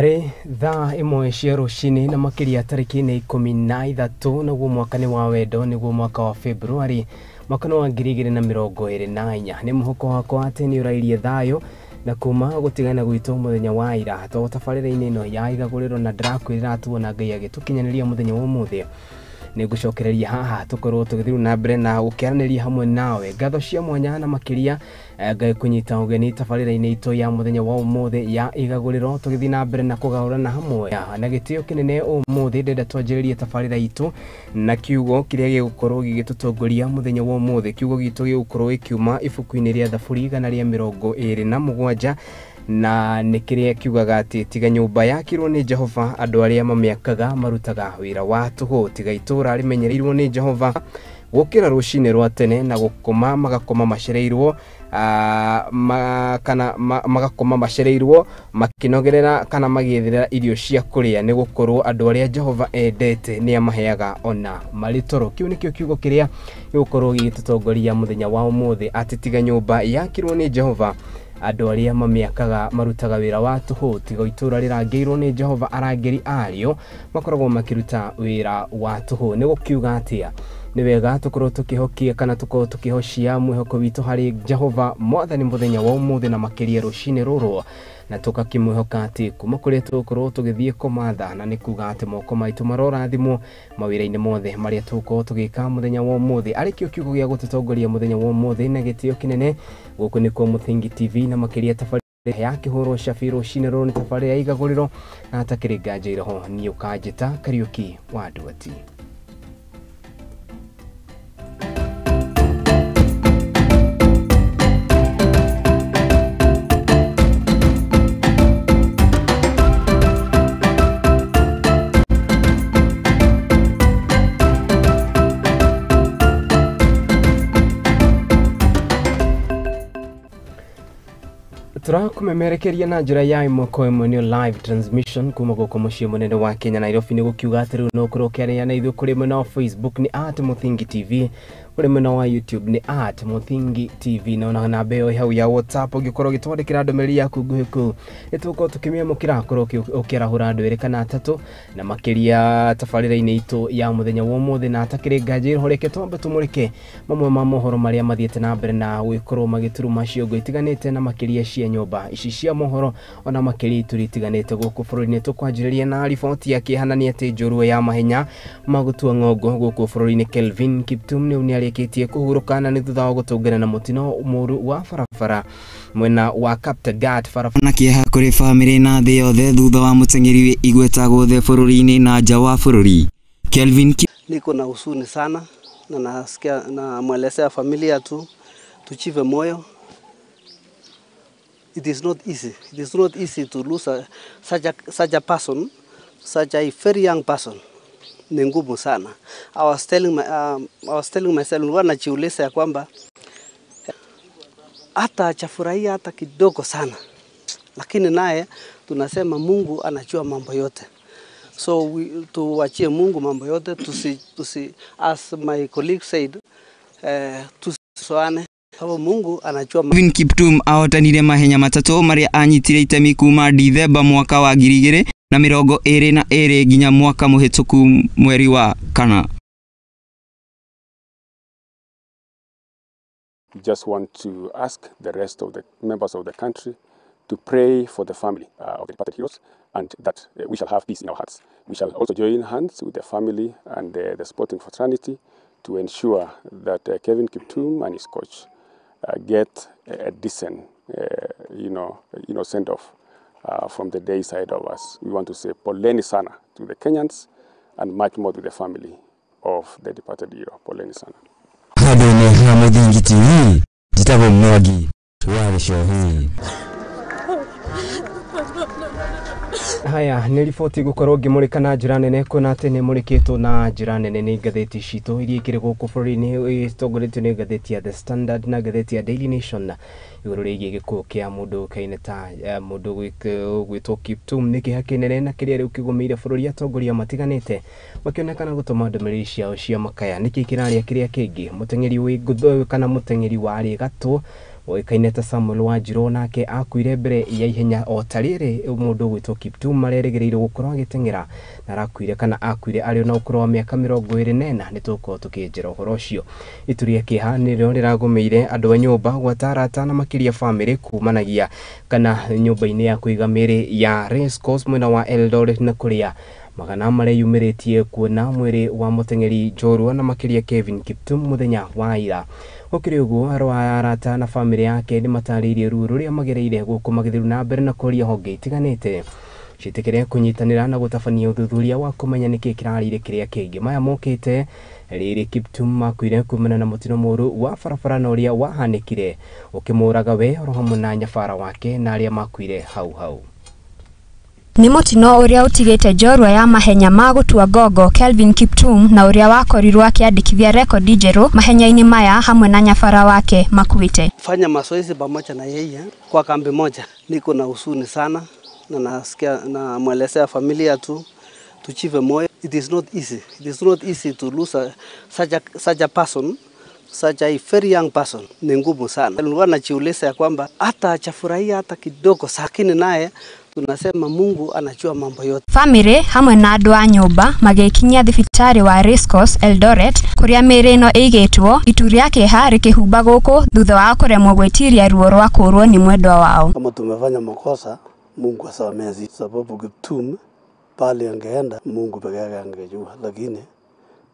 Ari thaa imwe cia rucini na makiria tariki ni 13 naguo mwaka ni wa wendo niguo mwaka wa February mwaka wa 2024 ni muhoko wakwa ati ni urairie thayo na kuma gutigana gwitu muthenya wa ira to tabarira-ini ino ya Igaguriro na ndirakwirira tuona Ngai agitukinyaniria muthenya wa umuthi ni gucokereria haha tukorwo tugithiru na mbere na gukiaraniria hamwe nawe ngatho cia mwanya na makiria Ngai kunyita ugeni tabarira-ini itu ya muthenya wa umuthi ya Igaguriro tugithi na mbere na kugaurana hamwe na gitio kinene umuthi ndenda twanjiririe tabarira itu na kiugo kiria gigukorwo gigitutongoria muthenya wa umuthi kiugo gitu gigukorwo ikiuma ibuku-ini ria thaburi 127 na nikiria kiugaga ati tiga nyumba yakirwo ni Jehova andu aria mamiakaga marutaga wira wa tuhu tiga itura rimenyereirwo ni Jehova gukira rucine rwa tene na gukoma magakoma macereirwo magakoma macereirwo makinogerera kana magiethera irio cia kuria ni gukorwo andu aria Jehova endete ni amaheaga ona maritoro kiu nikio kiugo kiria gigukorwo gigitutongoria muthenya wa umuthi ati tiga nyumba yakirwo ni Jehova andu aria mamiakaga marutaga wira wa tuhu tiga itura rirangeirwo ni Jehova arangeri ario makoragwo makiruta wira wa tuhu ni gukiuga atia ni wega tukorwo tukihokia kana tukorwo tukihocia mwihoko witu hari Jehova mwathani muthenya wa umuthi na makiria rucine ruru na tukakimwihoka ati kuma kuri tukorwo tugithie komatha na nikuga ati moko maitu marorathimwo mawira-ini mothe maria tukorwo tugika muthenya wa umuthi arikio kiugo gia gututongoria muthenya wa umuthi na gitio kinene guku nikuo Muthingi TV na makiria tabarira ya kihoro Shafiro rucine ruru ni tabarira ya Igaguriro na atakiriga njira ho ni ukajita Kariuki wa Duati. Mwerekera na njira ya imoko imwe ni live transmission kuma guko mucii munene wa Kenya Nairobi ni gukiuga ati no kurokeria na ithu kuri mwena wa Facebook ni @Muthingi TV kuri mwena wa YouTube ni @Muthingi TV na beo hau ya WhatsApp ugikorwo gitwandikira ndomeri yaku nguhiku nituko tukimia mukira korwo ukirahura andu ere kana atatu na makiria tabarira-ini itu ya muthenya wa umuthi na atakiri ngajiri horeke tombe tumurike mamwe ma mohoro maria mathiete na mbere na wikorwo magituruma ciongo itiganite na makiria cia nyumba ici cia mohoro ona makiria turitiganite guku bururi-ini tukwanjiriria na riboti ya kihanania ati njorua ya mahenya magutua ng'ongo guku bururi-ini Kelvin Kiptum ni arikitie kuhurukana ni thutha wa gutungana na mutino muru wa barabara mwena wa Kaptagat barabara na kieha kuri family na thi yothe thutha wa mutengeri igwetagwo the bururi-ini na nja wa bururi. Kelvin niko na huzuni sana na nasikia na mwelezea familia tuchive moyo. It is not easy to lose such a person, such a very young person. Ni ngumu sana. I was telling myself wanajiuliza ya kwamba hata chafurahia hata kidogo sana, lakini naye tunasema Mungu anajua mambo yote, so tuachie Mungu mambo yote, tusi as my colleague said, tusisoane sababu Mungu anajua. Kelvin Kiptum ahotanire mahenya matatu maria anyitire itemi kuma Dithemba mwaka wa 2022 nginya mwaka muhituku mweri wa kana. Just want to ask the rest of the members of the country to pray for the family of the departed heroes, and that we shall have peace in our hearts. We shall also join hands with the family and the sporting fraternity to ensure that Kelvin Kiptum and his coach get a decent, send off from the day side of us. We want to say poleni sana to the Kenyans and much more to the family of the departed hero. Poleni sana. Hadone na Muthingi TV jitabo mnogi tuwale show hii. Haya ni riboti gukorwo ngimurikana njira nene kuna ati ni murikitwo na njira nene ni ngatheti citu iria ikiri guku bururi-ini itongoretio ni ngatheti ya The Standard na ngatheti ya Daily Nation iguru rigi gikuo kia mundu kaine ta mundu gwitwo Kiptum ni kiha kinene na kiria riu kigumiire bururi atongoria matiganite makionekana gutuma ndomereri ciao cia makaya niki kiraria kiria kingi mutengeri wi ngutho kana mutengeri wari gatwo oikaine ta Samuel Wanjiru nake akuire mbere ya ihenya o tarire mundu gwitwo Kiptum mareregereirwo gukorwo agitengera na arakuire kana akuire ari na ukuru wa miaka 24 nituko tukinjira uhoro ucio ituria kihaniro riragomeire andu a nyumba gwatarata na makiria family kumanagia kana nyumba-ini ya kuiga miri ya Race Course mwena wa Eldoret na kuria magana mare yumiritie kuona mwiri wa mutengeri Njorua na makiria Kevin Kiptum muthenya wa ira ukiri uguo arata na family yake ni mataririe ruru ria magereire guku magithiru na mbere na kuria honge itiganite citikire kunyitanira na gutabania uthuthuria wa kumenya niki kirarire kiria kingi maya mokite riri Kiptum makuire kumana na mutino muru wa barabara na uria wahanikire ukimuraga we rohamwe na nyabara wake na aria makuire hau ni mutino uria utigite Njorua ya mahenya ma gutua gogo Kelvin Kiptum na uria wakorirwo akiandikithia rekodi njeru mahenya-ini maya hamwe na nyabara wake makuite. Fanya mazoezi pamoja na yeye kwa kambi moja. Niko na huzuni sana na nasikia na mwelezea familia tuchive moyo. It is not easy. It is not easy to lose such a person, such a very young person. Ni ngumu sana. Nilikuwa najiuliza ya kwamba hata achafurahia hata kidogo, lakini naye tunasema Mungu anajua mambo yote. Family hamwe na andu a nyumba magikinyia thibitari wa Race Course Eldoret kuria miri ino igitwo ituria kiha rikihumba guku thutha wa kuremwo gwitiria ruo rwa kurwo ni mwendwa wao. Kama tumefanya makosa, Mungu asamehe, sababu Kiptum pale angeenda Mungu peke yake angejua, lakini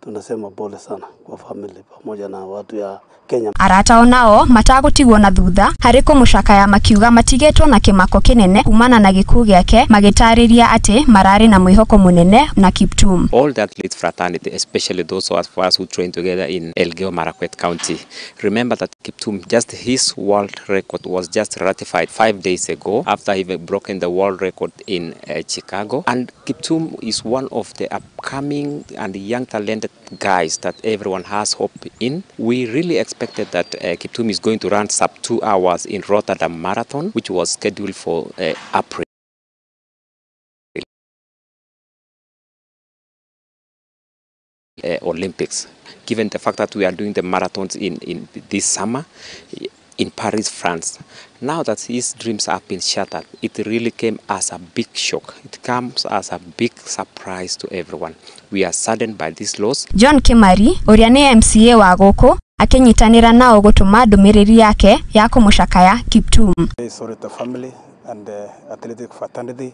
tunasema pole sana kwa family pamoja na watu ya Kenya. Arata onao matagutigwo na thutha hari kumucakaya makiuga matigetwo na kimako kinene kumana na gikuũ giake magitariria ati marari na mwihoko munene na Kiptum. All the athletes fraternity, especially those of us who train together in Elgeyo Marakwet County, remember that Kiptum, just his world record was just ratified 5 days ago after he broken the world record in Chicago. And Kiptum is one of the upcoming and young talented guys that everyone has hope in. We really expected that Kiptum is going to run sub 2 hours in Rotterdam Marathon, which was scheduled for April. Olympics. Given the fact that we are doing the marathons in this summer in Paris, France. Now that his dreams have been shattered, it really came as a big shock. It comes as a big surprise to everyone. We are saddened by this loss. John Kimari, uria ni MCA wa guku, akinyitanira nao gutuma ndumiriri yake ya kumucakaya Kiptum. Sorry to family and the athletic fraternity.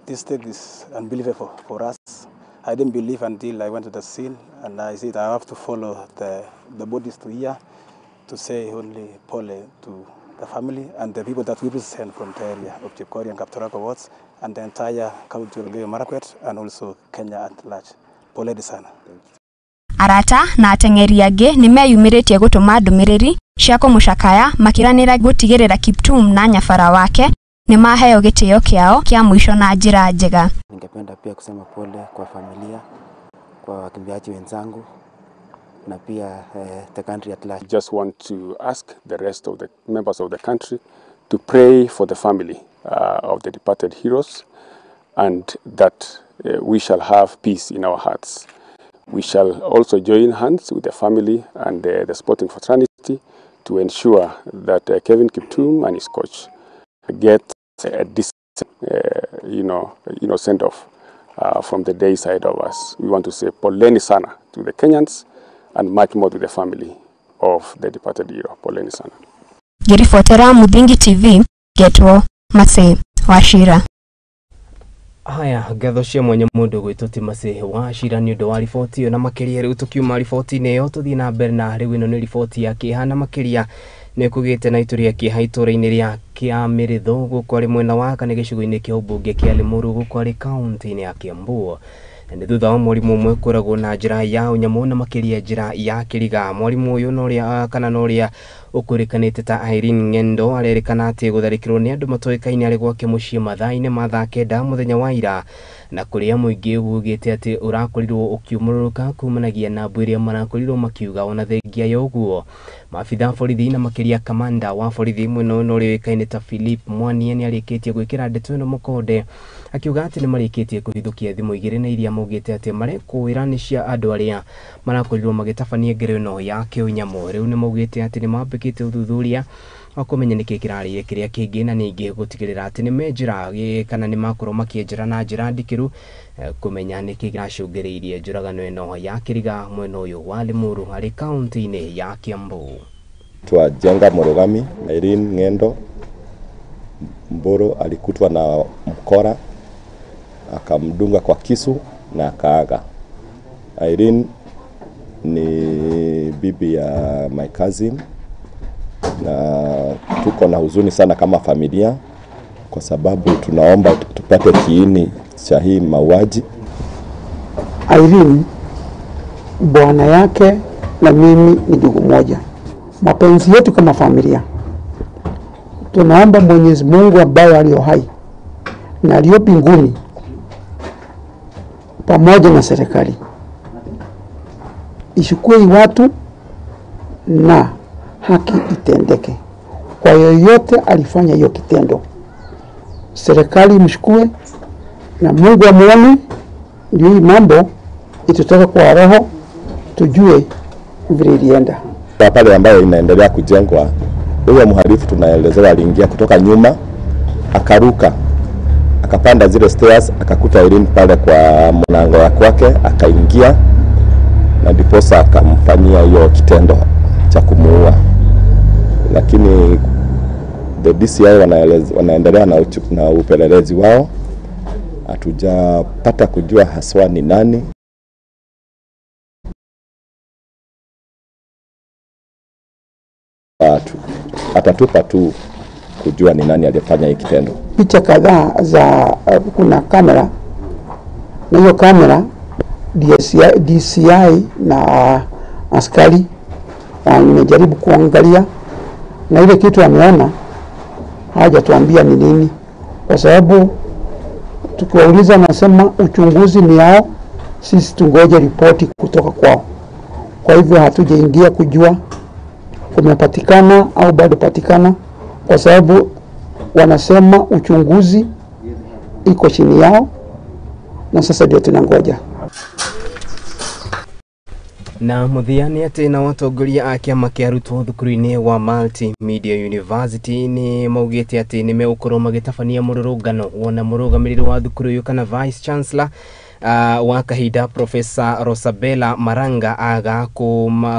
This thing is unbelievable for us. I didn't believe until I went to the scene and I said I have to follow the bodies to here to say only pole to the family and the people that we represent from the area of Chepkorir and Kaptarak wards and the entire county of Elgeyo Marakwet and also Kenya at large. Pole sana. Arata na atengeri angi ni meyumiritie gutuma ndumiriri cia kumucakaya makiranira gutigirira Kiptum na nyabara wake ni maheo gitio kiao kia mwisho na njira njega. Ningependa pia kusema pole kwa familia, kwa wakimbiaji wenzangu na pia the country at large. Just want to ask the rest of the members of the country to pray for the family of the departed heroes and that we shall have peace in our hearts. We shall also join hands with the family and the sporting fraternity to ensure that Kevin Kiptum and his coach get a decent, send off from the day side of us. We want to say poleni sana to the Kenyans and much more to the family of the departed hero. Poleni sana. Girifotera Mudingi TV, Getwo, Mase, Wachira. Haya, ngatho cia mwanya mundu gwitwo Mase Wachira ni undu wa riboti iyo na makiria riu tukiuma riboti-ini iyo tuthii na mbere na riu ino ni riboti ya kihana makiria ni kugite na ituria kiha itura-ini ria kia Miritho guku ari mwena wa kana gicigo-ini kia ubunge kia Limuru guku ari kaunti-ini ya Kiambu. Ni thutha wa mwarimu umwe kuragwo na njira ya unyamu na makiria njira ya kiriga. Mwarimu uyu noria kana noria ukurikanite ta Irene Ng'endo arerikana ati gutharikirwo ni andu matoikaine ari gwake mucii mathaa-ini ma thaa kenda muthenya wa ira na kuria muingi ugite ati urakorirwo ukiumururuka kumanagia na mbwiria marakorirwo makiuga ona thengia ya uguo. Maabitha borithi na makiria kamanda wa borithi mwena no riwikaine ta Philip Mwanie ni arikitie gwikira ndeto ino mukonde akiuga ati ni marikitie kuhithukia thimu igiri na iria mugite ati marekuirani cia andu aria marakorirwo magitabania ngero ino ya kiunyamu. Riu ni mugite ati ni mambike wikite uthuthuria akomenya niki kirari kiria kingi na ningi gutigirira ati ni menjira kana ni makorwo makienjira na njira ndikiru kumenya niki kiracungiriirie njuragano ino ya Kiriga mwena uyu wa Limuru ari kaunti-ini ya Kiambu. Twajenga Murugami Irene Ng'endo Mburu alikutwa na mkora akamdunga kwa kisu na akaaga. Irene ni bibi ya my cousin na tuko na huzuni sana kama familia kwa sababu tunaomba tupate kiini cha hii mauaji. Irene bwana yake na mimi ni ndugu moja. Mapenzi yetu kama familia, tunaomba Mwenyezi Mungu ambaye aliye hai na aliye mbinguni pamoja na serikali ishukue watu na haki itendeke kwa yoyote alifanya hiyo kitendo. Serikali mshukue na Mungu amuone, ndio hii mambo itutoka kwa roho tujue vile ilienda. Pale ambayo inaendelea kujengwa, huyo mhalifu tunaelezewa aliingia kutoka nyuma akaruka akapanda zile stairs akakuta Irene pale kwa mlango wa kwake akaingia na ndiposa akamfanyia hiyo kitendo cha kumuua. Lakini the DCI wanaendelea na upelelezi wao. Hatujapata kujua haswa ni nani. Atatupa tu kujua ni nani aliyefanya hiki kitendo. Picha kadhaa za kuna kamera na hiyo kamera DCI na askari wamejaribu kuangalia na ile kitu ameona hajatuambia ni nini, kwa sababu tukiwauliza nasema uchunguzi ni yao, sisi tungoje ripoti kutoka kwao. Kwa hivyo hatujaingia kujua kumepatikana au bado patikana, kwa sababu wanasema uchunguzi iko chini yao na sasa ndio tunangoja. Na muthiani ati na watongoria a kiama kia arutwo thukuru-ini wa Multimedia University ni maugite ati ni meukorwo magitabania mururungano wona murugamiriri wa thukuru uyu kana vice chancellor wa kahinda Professor Rosabella Maranga aga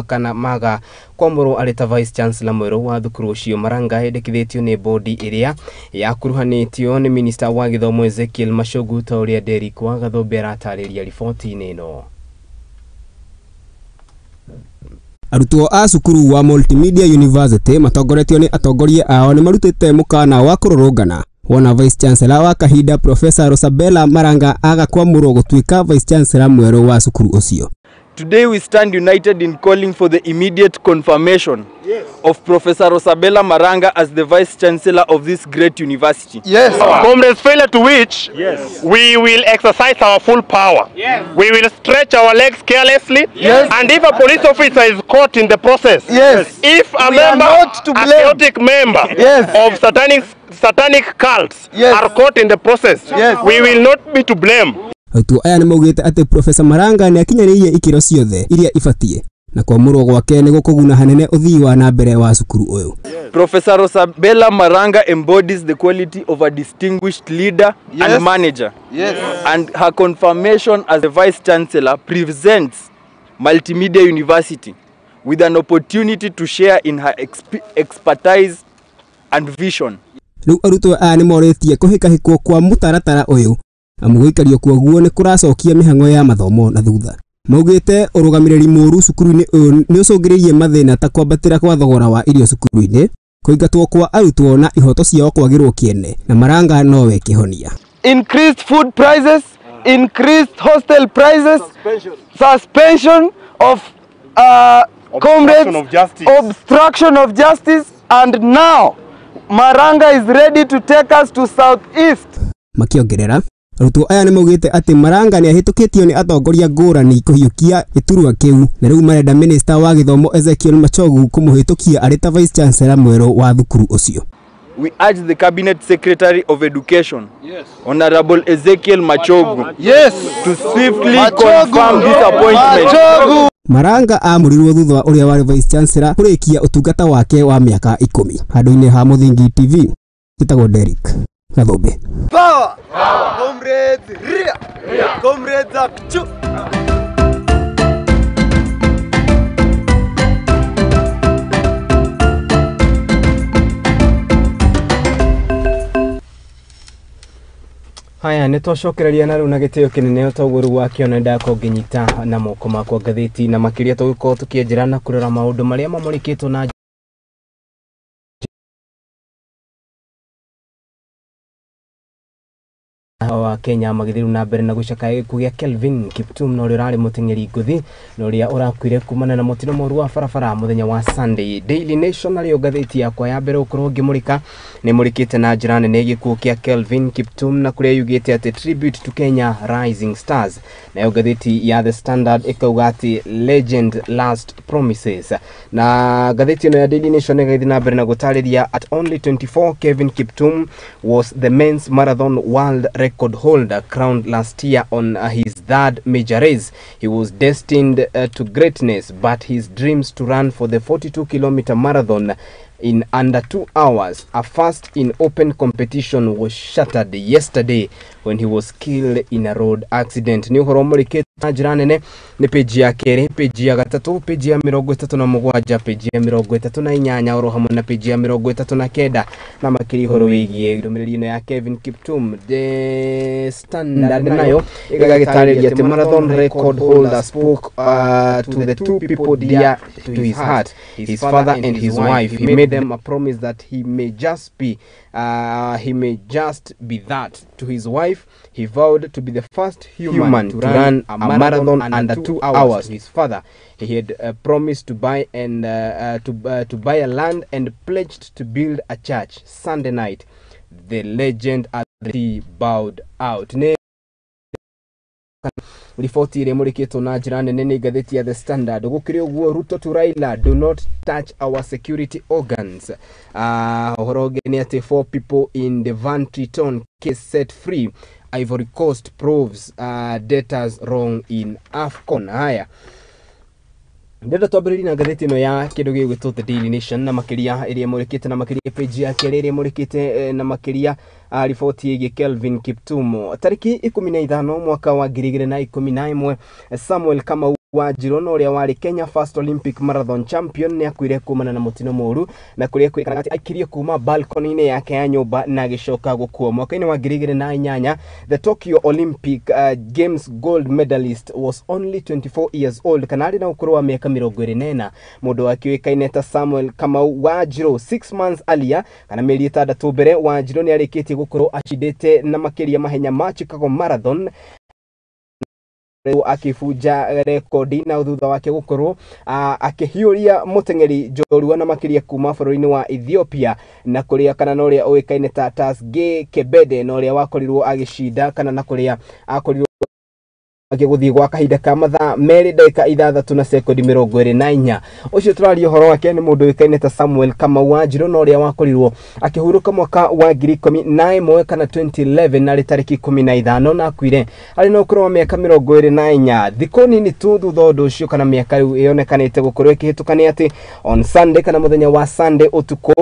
kana maga kwamuru areta vice chancellor mweru wa thukuru ucio. Maranga endekithitio ni bodi iria yakuruhanitio ni minister wa githomo Ezekiel Mashogu ta uria Derrick wa Gathombe aratariria riboti-ini ino. Arutwo a cukuru wa Multimedia University matongoretio ni atongoria ao ni marutite mukana wa kururungana wona vice chancellor wa kahinda Professor Rosabella Maranga aga kwamurwo gutuika vice chancellor mweru wa cukuru ucio. Today we stand united in calling for the immediate confirmation of Professor Rosabella Maranga as the Vice Chancellor of this great university. Yes. Comrades, failure to which we will exercise our full power. We will stretch our legs carelessly. And if a police officer is caught in the process, if a chaotic member of satanic cults are caught in the process, we will not be to blame. Arutwo aya ni maugite ati Professor Maranga ni akinyanirie ikiro ciothe iria ibatie na kwamurwo gwake ni gukuguna hanene uthii wa na mbere wa cukuru uyu. Professor Rosabella Maranga embodies the quality of a distinguished leader and manager. And her confirmation as the Vice Chancellor presents Multimedia University with an opportunity to share in her expertise and vision. Riu arutwo aya ni moretie kuhikahikwo kwa mutaratara uyu amuguikario kuoguo ni kuracokia mihango ya mathomo na thutha. Maugite urugamiriri muru cukuru-ini uyu ni ucungiririe mathina ta kwambatira kwa thogora wa irio cukuru-ini, kuingatwo kwa arutwo na ihoto ciao kwagirwo kiene na Maranga nowe kihonia. Increased food prices, increased hostel prices, suspension of comrades, obstruction of justice, and now Maranga is ready to take us to southeast. Makiongerera arutwo aya ni maugite ati Maranga ni ahitukitio ni atongoria ngurani kuhiukia iturwa kiu na riu marenda minister wa githomo Ezekiel Machogu kumuhitukia areta vice chancellor mweru wa thukuru ucio. we urge the Cabinet Secretary of Education, Honorable Ezekiel Machogu, to swiftly confirm this appointment. Maranga amurirwo thutha wa uria wari Vice Chancellor kurikia utungata wake wa miaka 10 handu-ini ha Muthingi TV. Gitagwo Derek Gathombe. Power! Comrades Ria! Comrades up to Haya nitwacokereria na riu na gitio kinene utoguru wa kionenda konginyita na moko makwa ngathiti na makiria tuguko tukienjera kurora maundu maria mamurikitwo na wa Kenya magithiru na mbere na gucaka kugia Kelvin Kiptum no rari mutengeri nguthi no ria urakwire kumana na mutino moru wa farafara muthenya wa Sunday. Daily Nation ari ngathiti yakwa ya mbere ukorwo ngimurika ni murikite na njira nene gikuo kia Kelvin Kiptum na kuria yugite ati tribute to Kenya Rising Stars. Na ngathiti ya The Standard ikauga ati legend last promises. Na ngathiti no ya Daily Nation igathi na mbere na gutariria at only 24 Kevin Kiptum was the men's marathon world record holder crowned last year on his third major race. He was destined to greatness, but his dreams to run for the 42-kilometer marathon in under 2 hours, a first in open competition, was shattered yesterday when he was killed in a road accident. Ni uhoro murikite na njira nene ni page ya kere, page ya gatatu, page ya 37, page ya 38 oro hamwe na page ya 39 na makiri horo wigie ndomereri ino ya Kevin Kiptum. The Standard nayo igagitariria ati marathon record holder spoke to the two people dear to his heart, his father and his wife. He made them a promise that he may just be that. To his wife, he vowed to be the first human to run a marathon under 2 hours. To his father, he had promised to buy to buy a land and pledged to build a church. Sunday night, the legend bowed out. Ripoti ile murikitwo na njira nene ni ngathiti ya The Standard. Gukiri uguo Ruto to Raila, do not touch our security organs. Horoge ni ati 4 people in the Van Triton case set free. Ivory Coast proves debtors wrong in AFCON. Haya ndenda twambiriri na ngathiti no ya kindu gigwitwo The Daily Nation na makiria iria murikite na makiria page ya kere iria murikite na makiria ripoti yigi Kelvin Kiptum. Tariki 15 mwaka wa 2011 Samuel Kamau Wanjiru no ria wari Kenya first Olympic marathon champion ni akwire kumana na mutino moru na kuria kwikana ati akirie kuma balcony-ini yake ya nyumba na gicoka gukua. Mwaka-ini wa 2008 the Tokyo Olympic Games gold medalist was only 24 years old, kana ari na ukuru wa miaka 24. Mundu akiwikaine ta Samuel Kamau Wanjiru 6 months earlier kana mieri 6 mbere Wanjiru ni arikitie gukuru achidete na makiria mahenya ma Chicago marathon akifuja rekodi na thutha wake gukorwo akihiuria mutengeri njorua na makiria kuma bũrũri-inĩ wa Ethiopia na kuria kana no ria oikaine ta Tasge Kebede no ria wakorirwo agishinda kana na kuria akorirwo agiguthii gwa kahinda ka mathaa 2 dakika 6 na sekondi 24. Ucio turario horo wake ni mundu wikaine ta Samuel Kamau Wanjiru no ria wakorirwo akihuruka mwaka wa 2011 kana 2011 na tariki 15 na akuire ari no kurwa miaka 24. Thikoni ni tu thutha undu ucio kana miaka riu ionekanite gukorwo ikihitukania ati on Sunday kana muthenya wa Sunday utuko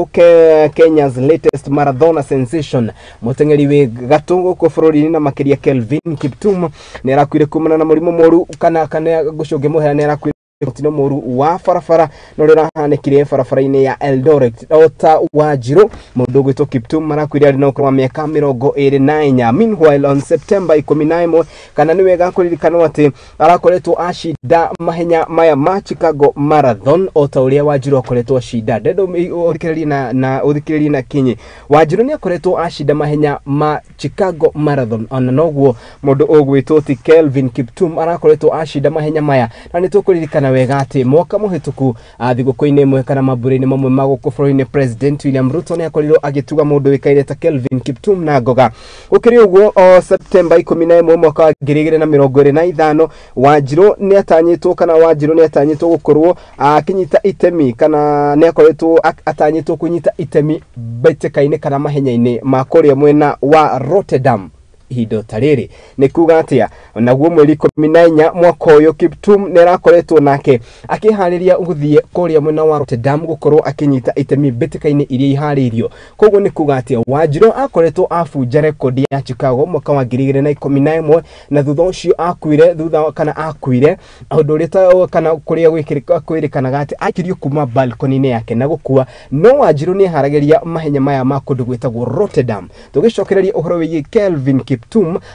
Kenya's latest marathon sensation mutengeri we gatungu ku bũrũri-inĩ na makiria Kelvin Kiptum ni arakwire kumana na murimu moru kana gucoge muhera ni arakwire mutino moru wa farafara no rirahanekire farafara-ini ya Eldoret. Ota Wanjiru mundu gwitwo Kiptum marakwire ari no kwa miaka 24. Meanwhile on September 19 kana ni wega kuririkana ati arakoretwo ashida mahenya maya ma Chicago marathon ota uria Wanjiru akoretwo ashida dedo urikiriria na urikiriria na kinyi. Wanjiru ni akoretwo ashida mahenya ma Chicago marathon ona noguo mundu ogwitwo ti Kelvin Kiptum arakoretwo ashida mahenya maya na ni tukuririkana wega ati mwaka muhituku thiguku-ini imwe kana mamburi-ini mamwe ma guku bũrũri-inĩ President William Ruto ni akorirwo agituga mundu wikaire ta Kelvin Kiptum na Ngoga. Ukiri uguo o September 11 mwaka wa 2025 Wanjiru ni atanyitwo kana Wanjiru ni atanyitwo gukorwo akinyita itemi kana ni akoretwo atanyitwo kunyita itemi mbĩtĩka-inĩ kana mahenya-inĩ ma kũrĩa mwena wa Rotterdam ihinda tarĩrĩ. Nĩ kuga atia naguo mweri 14 mwaka ũyũ Kiptum nĩ arakoretwo nake akĩharĩria gũthiĩ kũrĩa mwena wa Rotterdam gukorwo akinyita itemi mbĩtĩka-inĩ iria iharĩirio. Koguo nĩ kuga atia Wanjiru akoretwo abunja rekodi ya Chicago mwaka wa 2011 na thutha ũcio akuire ũndũ ũrĩa kana kũrĩa kwĩrĩkanaga atĩ akirio kuma balcony-inĩ yake na gũkua. No Wanjiru nĩ haragĩria mahenya maya ma kũndũ gwĩtagwo Rotterdam. Tũgĩcokereria ũhoro wĩgiĩ Kelvin Kiptum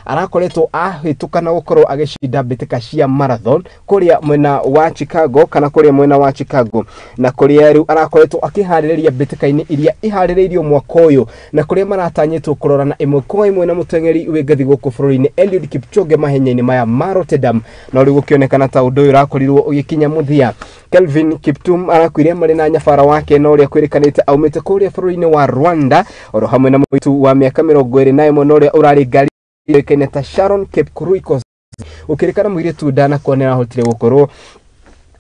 arakoretwo ahĩtũkana gũkorwo agĩcinda mbĩtĩka cia marathon kũrĩa mwena wa Chicago kana kũrĩa mwena wa Chicago, na kũrĩa rĩu arakoretwo akĩharĩrĩria mbĩtĩka-inĩ iria iharĩrĩirio mwaka ũyũ na kũrĩa maratanyĩtwo kũrorana ĩmwe kwa ĩmwe na mũteng'eri wĩ ngathĩ gũkũ bũrũri-inĩ Eliud Kipchoge mahenya-inĩ maya ma Rotterdam, no rĩu gũkĩonekana ta ũndũ ũyũ ũrakorirwo ũgĩkinya mũthia. Kelvin Kiptum arakuire marĩ na nyabara wake no ũrĩa kwĩrĩkanĩte aumĩte kũrĩa bũrũri-inĩ wa Rwanda oro hamwe na mũitu wa mĩaka 21 no ũrĩa ũrarĩ ngari keneta Sharon Kepkuruikos ukirikana mũirĩtu ndanakuonera hotire gukorwo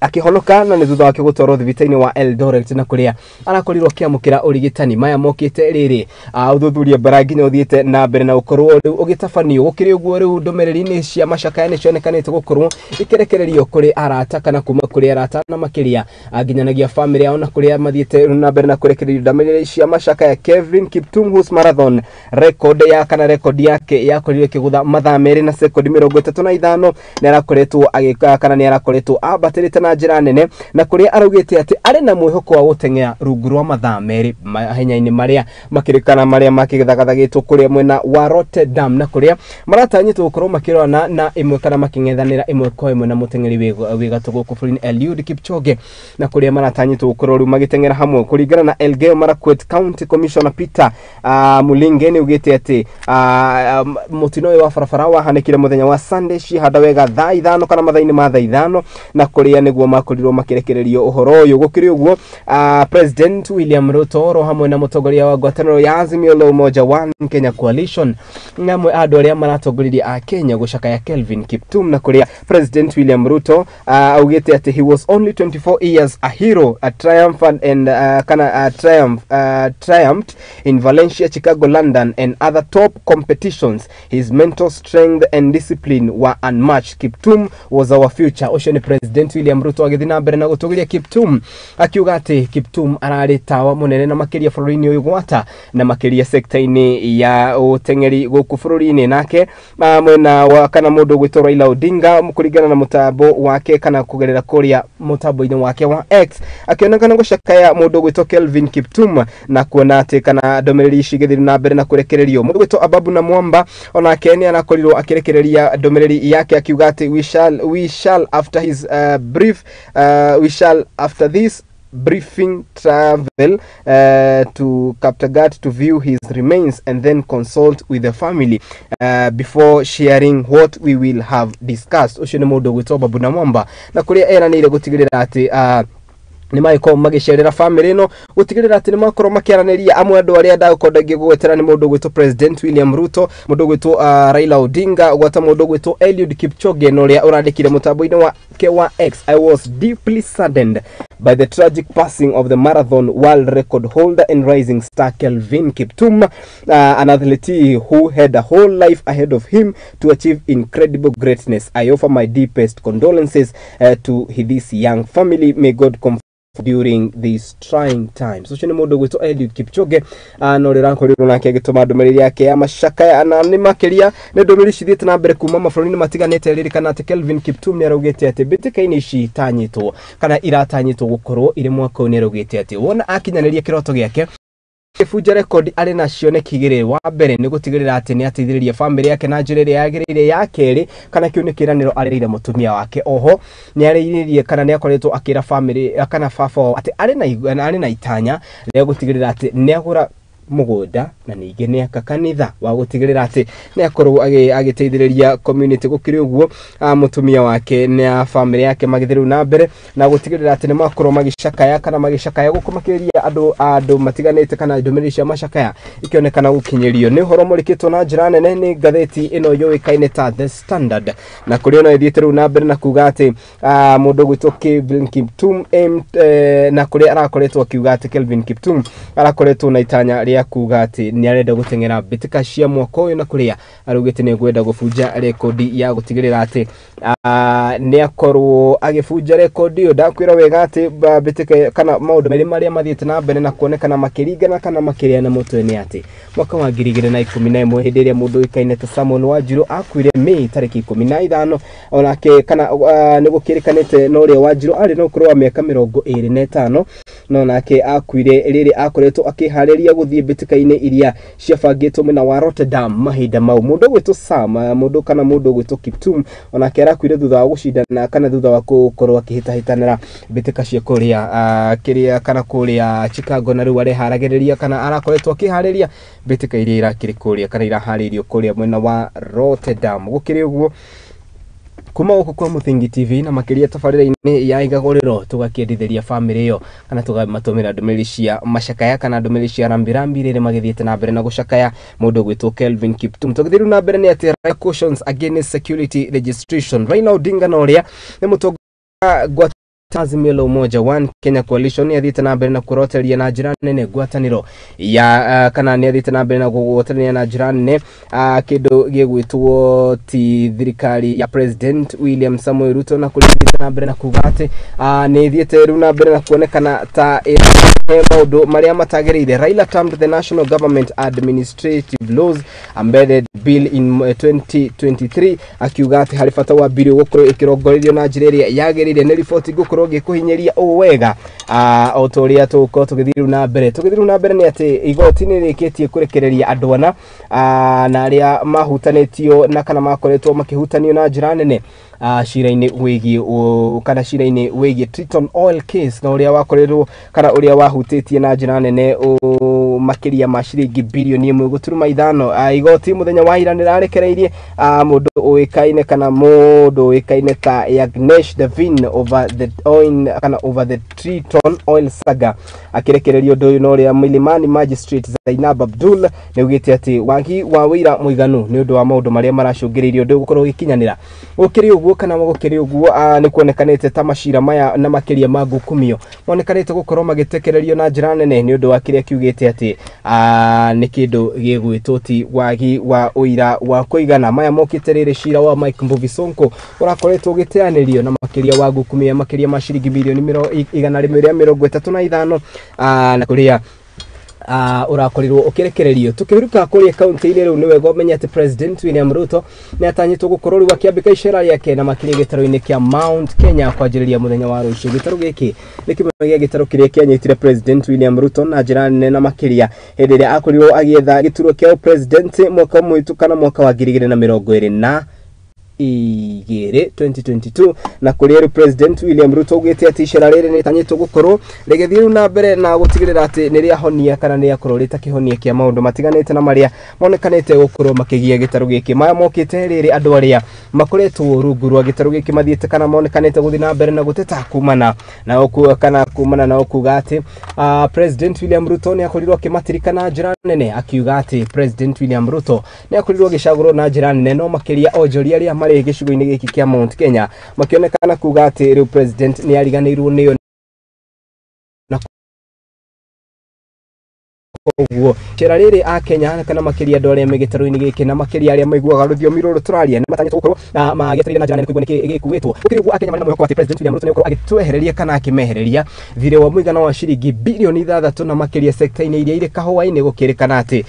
akihonoka na nĩ thutha wake gũtwarwo thibitarĩ-inĩ wa Eldoret na kũrĩa arakorirwo akĩamũkĩra ũrigitani. Maya mokĩte rĩrĩ ũthuthuria baranginya ũthiĩte na mbere na gũkorwo rĩu ũgĩtabanio. Gũkĩrĩ ũguo rĩu ndũmĩrĩri-inĩ cia macakaya nĩ cionekanĩte gũkorwo ikĩrekererio kũrĩ arata kana kuma kũrĩ arata na makĩria nginyanagia family yao na kũrĩa mathiĩte na mbere na kũrekererio ndũmĩrĩri cia macakaya. Kelvin Kiptum whose marathon record yake yakorirwo ĩkĩgũtha mathaa 2 na sekondi 35 nĩ arakoretwo agĩka kana nĩ arakoretwo ambatĩrĩte na njĩra nene na kũrĩa araugĩte atĩ arĩ na mwĩhoko wa gũteng'era rungu rwa mathaa 2 mahenya-inĩ marĩa makĩrĩkana marĩa makĩgethagathagĩtwo kũrĩa mwena wa Rotterdam na kũrĩa maratanyĩtwo gũkorwo makĩrorana na ĩmwe kana makĩng'ethanĩra ĩmwe kwa ĩmwe na mũteng'eri wĩ gatũ gũkũ bũrũri-inĩ Eliud Kipchoge na kũrĩa maratanyĩtwo gũkorwo rĩu magĩteng'era hamwe. Kũringana na Elgeyo Marakwet County Commissioner Peter Mulinge nĩ ugĩte atĩ mũtino ũyũ wa barabara wahanĩkire mũthenya wa Sunday cihanda wega thaa 5 kana mathaa-inĩ ma thaa 5 na kũrĩa nĩguo makorirwo makĩrekererio ũhoro ũyũ. Gũkĩrĩ ũguo President William Ruto ro hamwe na mũtongoria wa ngwatanĩro ya Azimio la Umoja One Kenya Coalition na amwe andũ arĩa maratongoririe a Kenya gũcakaya Kelvin Kiptum na kũrĩa President William Ruto augĩte atĩ he was only 24 years a hero, a triumphant and triumphed in Valencia, Chicago, London and other top competitions. His mental strength and discipline were unmatched. Kiptum was our future. Ũcio nĩ President William Ruto agĩthiĩ na mbere na gũtũgĩria Kiptum akiuga atĩ Kiptum ararĩ tawa mũnene na makĩria bũrũri-inĩ ũyũ gwata na makĩria sekta-inĩ ya ũteng'eri gũkũ bũrũri-inĩ. Nake mwena wa kana mũndũ gwĩtwo Raila Odinga kũringana na mũtambo wake kana kũgerera kũrĩa mũtambo-inĩ wake wa X akĩonekana gũcakaya mũndũ gwĩtwo Kelvin Kiptum na kuona atĩ kana ndũmĩrĩri ici igĩthiĩ na mbere na kũrekererio. Mũndũ gwĩtwo Ababu na Mwamba onake nĩ arakorirwo akĩrekereria ndũmĩrĩri yake akiuga atĩ we shall after this briefing travel to Kaptagat to view his remains and then consult with the family before sharing what we will have discussed. Ũcio nĩ mũndũ gwĩtwo Ababu na Mwamba na kũrĩa eranĩire gũtigĩrĩra atĩ nĩ magĩkorwo magĩcerera family ĩno gũtigĩrĩra atĩ nĩ makorwo makĩaranĩria amwe andũ arĩa ndakondo gũgwetera nĩ mũndũ gwĩtwo President William Ruto, mũndũ gwĩtwo Raila Odinga, gwata mũndũ gwĩtwo Eliud Kipchoge na ũrĩa ũrandĩkire mũtambo-inĩ wake wa X. I was deeply saddened by the tragic passing of the marathon world record holder and rising star Kelvin Kiptum, an athlete who had a whole life ahead of him to achieve incredible greatness. I offer my deepest condolences to this young family. May God comfort during these trying times. Ũcio nĩ mũndũ gwĩtwo Eliud Kipchoge na ũrĩa ũrakorirwo nake agĩtũma ndũmĩrĩri yake ya macakaya na nĩ makĩria nĩ ndũmĩrĩri cithiĩte na mbere kuma mabũrũri-inĩ matiganĩte. Ririkana atĩ Kelvin Kiptum nĩ araugĩte atĩ mbĩtĩka-inĩ ici itanyĩtwo kana iratanyĩtwo gũkorwo irĩ mwaka ũyũ. Nĩ araugĩte atĩ wona akinyanĩria kĩroto gĩake Kifunja rekodi arĩ nacio nĩ kigĩrĩre wa mbere nĩ gũtigĩrĩra atĩ nĩ ateithĩrĩria family yake na njĩra ĩrĩa yagĩrĩire ya kerĩ kana kiu nĩ kĩranĩro arĩrĩire mũtumia wake. Oho nĩ arĩrĩirie kana nĩ akoretwo akĩra family kana baba atĩ arĩ na itanya rĩa gũtigĩrĩra atĩ nĩ agũra mugunda na ningĩ nĩ aka kanitha wa gũtigĩrĩra atĩ nĩ akorwo agĩteithĩrĩria community gũkĩrĩ ũguo mũtumia wake na family yake magĩthiĩ na mbere na gũtigĩrĩra atĩ nĩ makorwo magĩcakaya kana magĩcakaya gũkũmakĩrĩria andũ matiganĩte kana ndũmĩrĩri cia macakaya ikĩonekana gũkinyĩrio nĩ ũhoro mũrikĩtwo na njĩra nene nĩ ngathĩti ĩno yũĩkaine ta The Standard na kũrĩ ona ĩthiĩte rĩu na mbere na kuga atĩ mũndũ gwĩtwo Kelvin Kiptum na kũrĩ arakoretwo akiuga atĩ Kelvin Kiptum arakoretwo na itanya rĩa kuga atĩ nĩ arenda gũteng'era mbĩtĩka cia mwaka ũyũ na kũrĩa araugĩte nĩ gwenda gũbunja rekodi ya gũtigĩrĩra atĩ nĩ akorwo agĩbunja rekodi ĩyo ndakwĩra wega atĩ mbĩtĩka kana maũndũ marĩa mathiĩte na mbere na kuonekana makĩringana kana makĩrĩa na mũtwe nĩ atĩ mwaka wa 2011 hĩndĩ ĩrĩa mũndũ ũikaine ta Samuel Wanjiru akuire Mei tarĩki 15 onake kana nĩ gũkĩrĩkanĩte no ũrĩa Wanjiru arĩ na ũkũrũ wa mĩaka 25 no nake akuire rĩrĩ akoretwo akĩharĩria gũthiĩ mbĩtĩka-inĩ iria ciabangĩtwo mwena wa Rotterdam mahinda mau mũndũ gwĩtwo Sam mũndũ gwĩtwo Kiptum onake arakuire thutha wa gũcindana kana thutha wa gũkorwo akĩhĩtahĩtanĩra mbĩtĩka cia kũrĩa kana kũrĩa Chicago na rĩu areharagĩrĩria kana arakoretwo akĩharĩria mbĩtĩka iria irakĩrĩ kũrĩa kana iraharĩrio kũrĩa mwena wa Rotterdam gũkĩrĩ ũguo kuma gũkũ kwa Muthingi TV na makĩria tabarĩra-inĩ ya Igaguriro tũgakĩendithĩria family ĩyo kana tũgamatũmĩra ndũmĩrĩri cia macakaya kana ndũmĩrĩri cia rambirambi rĩrĩ magĩthiĩte na mbere na gũcakaya mũndũ gwĩtwo Kelvin Kiptum tũgĩthiĩ na mbere nĩ atĩ cautions against security registration Raila Odinga na ũrĩa nĩ mũtongoria Azimio la Umoja One Kenya Coalition yathiĩte na mbere na kuroteria na njĩra nene ngwatanĩro ya kana nĩ yathiĩte na mbere na gũgwatanĩra na njĩra nene kĩndũ gĩgwĩtwo ti thirikari ya President William Samoei Ruto na kũrĩthĩte na mbere na kuga atĩ nĩ thiĩte rĩu na mbere na kuonekana ta maũndũ marĩa matagĩrĩire Raila termed the National Government Administrative Laws Amended Bill in 2023 akiuga atĩ harĩ bata wa bill gũkorwo ĩkĩrongorerio na njĩra ĩrĩa yagĩrĩire nĩ riboti gũkorwo gĩkũhinyeria wega o ta ũrĩa tũgũkorwo tũgĩthiĩ na mbere nĩ atĩ igoti nĩ rĩkĩtie kũrekereria andũ ana na arĩa mahutanĩtio na kana makoretwo makĩhutanio na njĩra nene cira-inĩ wĩgiĩ Triton Oil case na ũrĩa wakoretwo kana ũrĩa wahutĩtie na njĩra nene makĩria ma ciringi birioni 1.5 igoti mũthenya wa ira nĩrarekereirie mũndũ ũĩkaine kana mũndũ ũĩkaine ta Agnesh Devin over the Triton Oil saga akĩrekererio ũndũ ũyũ na ũrĩa Milimani Magistrate Zainab Abdul nĩugĩte atĩ wagi wa wĩira mũiganu nĩ ũndũ wa maũndũ marĩa maracũngĩrĩirio ũndũ gũkorwo gĩkinyanĩra gũkĩrĩ ũguo nĩ kuonekanĩte ta macira maya na makĩria ma ngukumio monekanĩte gũkorwo magĩtekererio na njĩra nene nĩ ũndũ wa kĩrĩa kiugĩte atĩ nĩ kĩndũ gĩgwĩtwo ti wagi wa ũira wa kũigana maya mokĩte rĩrĩ cira wa Mike Mbuvi Sonko ũrakoretwo ũgĩteanĩrio na makĩria wa ngukumio makĩria ma ciringi birioni 135 na kũrĩa urakorirwo ukirekererio tukiruka kũrĩa kaunti-inĩ rĩu nĩ wega ũmenye atĩ President William Ruto nĩ atanyĩtwo gũkorwo rĩu akĩambĩka icera rĩake na makĩria gĩtarũ-inĩ kĩa Mount Kenya kwanjĩrĩria mũthenya wa rũciũ gĩtarũ gĩkĩ nĩ kĩmwe gĩa gĩtarũ kĩrĩa kĩanyitire President William Ruto na njĩra nene na makĩria hĩndĩ ĩrĩa akorirwo agĩetha gĩturwa kĩa president mwaka mũhĩtũku kana mwaka wa 2022 2022 na kũrĩa President William Ruto ugĩte atĩ icera rĩrĩ nĩ tanyĩtwo gũkorwo rĩgĩthiĩ na mbere na gũtigĩrĩra atĩ nĩ rĩahonia kana nĩ akorwo rĩtakĩhonia kĩa maũndũ matiganĩte na marĩa monekanĩte gũkorwo makĩgia gĩtarũ gĩkĩ maya mokĩte rĩrĩ andũ arĩa makoretwo rungu rwa gĩtarũ gĩkĩ mathiĩte kana monekanĩte gũthiĩ na mbere na gũteta kumana na kuga atĩ President William Ruto nĩ akorirwo akĩmatirika na njĩra nene akiuga atĩ President William Ruto nĩ akorirwo agĩcagũrwo na njĩra nene no makĩria onjoria arĩa marĩ gĩcigo-inĩ gĩkĩ kĩa Mount Kenya makĩonekana kuga atĩ rĩu president nĩ ariganĩirwo nĩyo ũguo icera rĩrĩ a Kenya kana makĩria andũ arĩa megĩtarũ-inĩ gĩkĩ na makĩria arĩa maiguaga rũthiomi rũrũ tũraria nĩ matanyĩtwo gũkorwo magĩetereire na njĩra nene kũigua nĩkĩ gĩkuĩtwo gũkĩrĩ ũguo a Kenya marĩ na mwĩhoko atĩ President William Ruto nĩ gũkorwo agĩtwehereria kana akĩmehereria thirĩ wa mũigana wa ciringi birioni 6 na makĩria sekta-inĩ iria irĩ kahũa-inĩ gũkĩrĩkana atĩ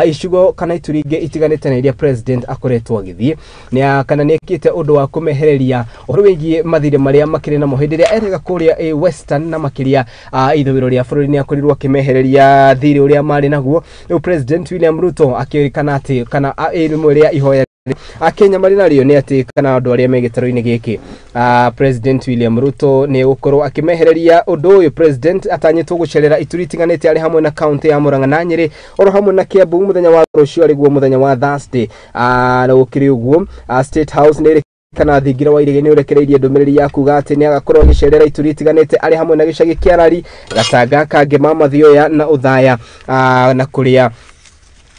icigo kana ituri ingĩ itiganĩte na iria president akoretwo agĩthiĩ kana nĩ ekĩte ũndũ wa kũmehereria ũhoro wĩgiĩ mathirĩ marĩa makĩrĩ namo hĩndĩ ĩrĩa erĩga kũrĩa Western na makĩria ithũĩro rĩa bũrũri nĩ akorirwo akĩmehereria thirĩ ũrĩa marĩ naguo rĩu President William Ruto akĩrĩkana atĩ kana ĩrĩmwe rĩa ihoya Kenya marĩ nario nĩ atĩ kana andũ arĩa me gĩtaro-inĩ gĩkĩ President William Ruto nĩ gũkorwo akĩmehereria ũndũ ũyũ. President atanyĩtwo gũcerera ituri itiganĩte arĩ hamwe na kaunti ya Murang'a na Nyeri oro hamwe na Kiambu mũthenya wa rũciũ arĩguo mũthenya wa Thursday. Na gũkĩrĩ ũguo State House nĩ kana thingira wa irege nĩ ũrekereirie ndũmĩrĩri ya kuga atĩ nĩ agakorwo agĩcerera ituri itiganĩte arĩ hamwe na gĩcagi kĩa Rari, Gatanga, Kangema, Mathioya na Uthaya na kũrĩa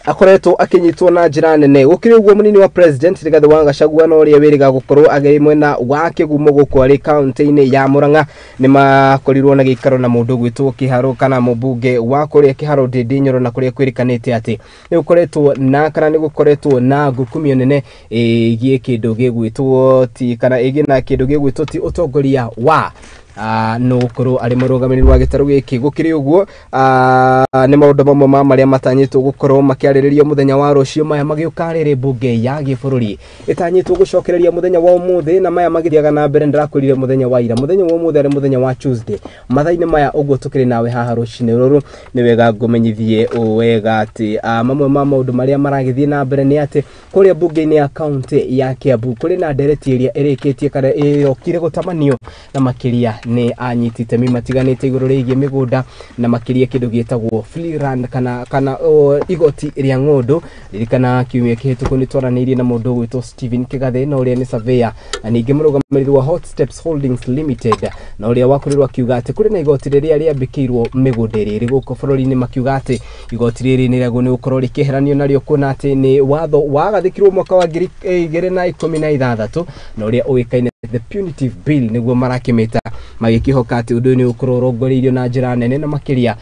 akoretwo akinyitwo na njĩra nene. Gũkĩrĩ ũguo mũnini wa president Rigathi wa Gachagua no ũrĩa wĩrĩga gũkorwo agĩ mwena wa Kĩgumo gũkũ arĩ kaunti-inĩ ya Murang'a nĩ makorirwo na gĩikaro na mũndũ gwĩtwo Kĩharo kana mũmbunge wa kũrĩa Kĩharo Ndĩndĩ Nyoro, na kũrĩa kwĩrĩkanĩte atĩ nĩ gũkoretwo na kana nĩ gũkoretwo na ngukumio nene ĩgiĩ kĩndũ gĩgwĩtwo ti kana ĩgiĩ na kĩndũ gĩgwĩtwo ti ũtongoria wa no gũkorwo arĩ mũrũgamĩrĩri wa gĩtarũ gĩkĩ. Gũkĩrĩ ũguo nĩ maũndũ mamwe marĩa matanyĩtwo gũkorwo makĩarĩrĩrio mũthenya wa rũciũ, maya magĩũka rĩrĩ mbunge ya gĩbũrũri ĩtanyĩtwo gũcokereria mũthenya wa ũmũthĩ, na maya magĩthiaga na mbere ndĩrakwĩrire mũthenya wa ira. Mũthenya wa ũmũthĩ arĩ mũthenya wa Tuesday. Mathaa-inĩ maya ũguo tũkĩrĩ nawe haha rũcinĩ rũrũ nĩ wega ngũmenyithie wega atĩ mamwe ma maũndũ marĩa maragĩthiĩ na mbere nĩ atĩ kũrĩa mbunge-inĩ ya kaunti ya Kiambu kũrĩ na ndereti ĩrĩa ĩrĩkĩtie kana ĩrokire gũtamanio na makĩria nĩ anyiti itemi matiganĩte igũrũ rĩgiĩ mĩgũnda na makĩria kĩndũ gĩtagwo free land kana igoti rĩa ng'ũndũ. Ririkana kiumia kĩhĩtũku nĩ twaranĩirie na mũndũ gwĩtwo Stephen Kĩgathĩ na ũrĩa nĩ surveyor na ningĩ mũrũgamĩrĩri wa Hot Steps Holdings Limited, na ũrĩa wakorirwo akiuga atĩ kũrĩ na igoti rĩrĩa rĩambĩkĩirwo mĩgũnda ĩrĩ gũkũ bũrũri-inĩ, makiuga atĩ igoti rĩrĩ nĩ rĩago nĩ gũkorwo rĩkĩeheranio narĩo, kuona atĩ nĩ watho wagathĩkirwo mwaka wa 2016 na ũrĩa ũĩkaine the punitive bill nĩguo marakĩmĩta, magĩkĩhoka atĩ ũndũ nĩ ũkorwo ũrongoreirio na njĩra nene na makĩria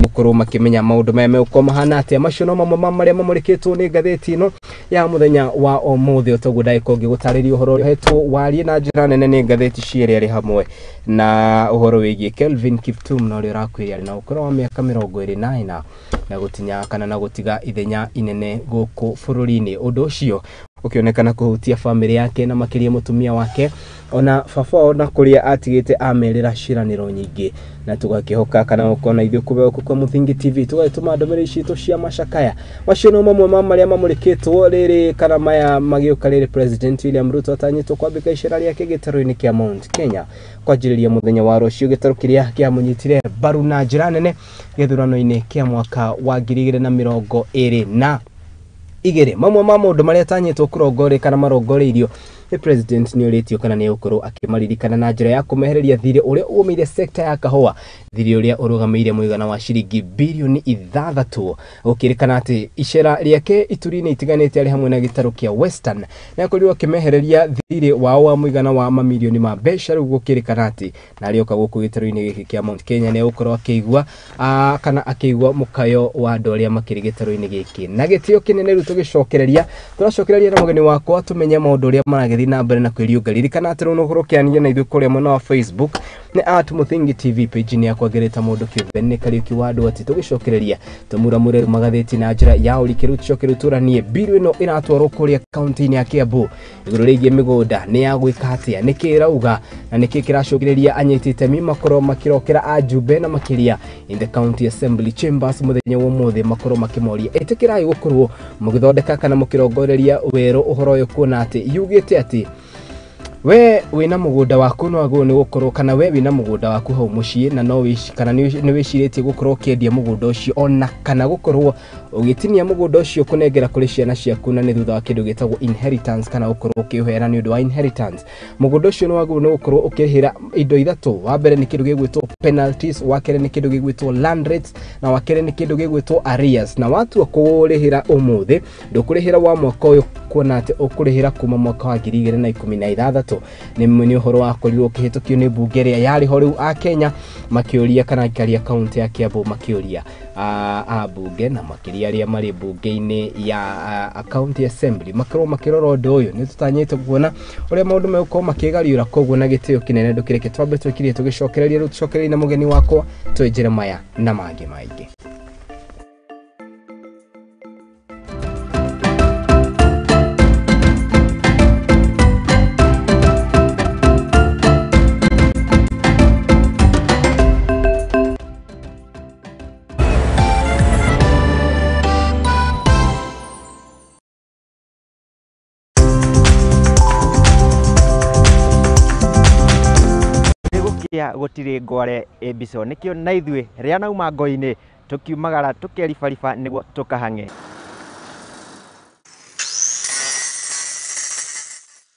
gũkorwo makĩmenya maũndũ maya megũkorwo mahana atĩa. Macio no mamwe marĩa mamũrĩkĩtwo nĩ ngathĩti ĩno ya mũthenya wa ũmũthĩ, ũtoguo ndagĩka ũngĩgũtarĩria ũhoro ũhetwo warie na njĩra nene nĩ ngathĩti cierĩ arĩ hamwe na ũhoro wĩgiĩ Kelvin Kiptum na ũrĩa ũrakwĩria arĩ na ũkũrũ wa mĩaka 24 na gũtinya kana na gũtiga ithenya inene gũkũ bũrũri-inĩ. Ũndũ ũcio ukionekana kuhutia family yake na makĩria mutumia wake ona baba ona kũrĩa atigĩte amerĩra ciranĩro nyingĩ, na tũgakĩhoka kana ũkona ithuĩ kũbeoka kwa Muthingi TV tũgatũma ndũmĩrĩri citũ cia macakaya. Macio no mamwe marĩa mamũrĩkĩtwo rĩrĩ kana maya magĩũka rĩrĩ President William Ruto atanyĩtwo kwambĩka icera rĩake gĩtarũ-inĩ kĩa Mount Kenya kwanjĩrĩria mũthenya wa rũciũ, gĩtarũ kĩrĩa kĩamũnyitire mbaru na njĩra nene gĩthurano-inĩ kĩa mwaka wa 2022. Mamwe ma maũndũ marĩa atanyĩtwo kũrongore kana marongoreirio the president nĩ ũrĩtio kana nĩ ũkorwo akĩmaririkana na njĩra ya kũmehereria thirĩ ũrĩa ũmĩire sekta ya kahũa, thirĩ ũrĩa ũrũgamĩire mũigana wa ciringi birioni 6. Gũkĩrĩkana atĩ icera rĩake ituri-inĩ itiganĩte arĩ hamwe na gĩtarũ kĩa Western nĩ akorirwo akĩmehereria thirĩ wao wa mũigana wa mamirioni ma mbeca. Rĩu gũkĩrĩkana atĩ na arĩoka gũkũ gĩtarũ-inĩ gĩkĩ kĩa Mount Kenya nĩ gũkorwo akĩigua mũkayo wa andũ arĩa makĩrĩ gĩtarũ-inĩ gĩkĩ, na gĩtĩo kĩnene rĩu tũracokereria na mũgeni wakwa tumenye maũndũ ũrĩa maragĩthiĩ na mbere na kwĩriũnga. Ririkana atĩ rĩu no kĩania na ithuĩ kũrĩa mwena wa Facebook nĩ @Muthingi TV page nĩ yakwa ngereta mũndũ kĩũmbe nĩ Kariuki wa andũ atĩ tũgĩcokereria tũmuramure magathĩti na njĩra ya ũrikĩru tũcokereria tũranie biru ĩno ĩratwarwo kũrĩa kaunti-inĩ ya Kiambu igũrũ rĩgiĩ mĩgũnda nĩ ya gwĩka atĩa, nĩkĩ ĩrauga na nĩkĩ kĩracokereria anyiti itemi makorwo makĩrokera ajumbe na makĩria in the county assembly chambers mũthenya wa ũmũthĩ makorwo makĩmoria ĩtĩkĩrai gũkorwo mũgĩthondeka kana mũkĩrongoreria werũ ũhoro ũyũ, kuona atĩ yugĩte atĩ we wĩna mũgũnda waku no agwo nĩ gũkorwo kana we wĩna mũgũnda waku hau mũciĩ na no kana nĩ wĩcirĩtie gũkorwo ũkĩendia mũgũnda ũcio ona kana gũkorwo ũgĩtinia mũgũnda ũcio kũnengera kũrĩ ciana ciaku na nĩ thutha wa kĩndũ gĩtagwo inheritance kana gũkorwo ũkĩũheana nĩ ũndũ wa inheritance. Mũgũnda ũcio no agwo nĩ gũkorwo ũkĩrĩhĩra indo ithatũ. Wa mbere nĩ kĩndũ gĩgwĩtwo penalties, wa kerĩ nĩ kĩndũ gĩgwĩtwo land rates, na wa kerĩ nĩ kĩndũ gĩgwĩtwo arrears. Na watua kũrĩhĩra ũmũthĩ ndũkũrĩhĩra wa mwaka ũyũ, kuona atĩ ũkũrĩhĩra kuma mwaka wa 2016. Nĩ ũhoro wa korirwo kĩhĩtũkio nĩ mbunge ĩrĩa yarĩ ho rĩu a Kenya makĩũria kana aikari a kaunti ya Kiambu makĩũria ambunge na makĩria arĩa marĩ mbunge-inĩ ya county assembly makorwo makĩrora ũndũ ũyũ. Nĩ tũtanyĩte kuona ũrĩa maũndũ megũkorwo makĩgariũra, koguo na gĩtĩo kĩnene ndũkĩreke twambe twĩkirie tũgĩcokereria rĩu tũcokererie na mũgeni wakwa twĩnjĩre maya na mangĩ maingĩ. kia gutire ngware ebiso nikio na ithue ria nauma ngoini tukiumagara tukeribariba niguo tukahange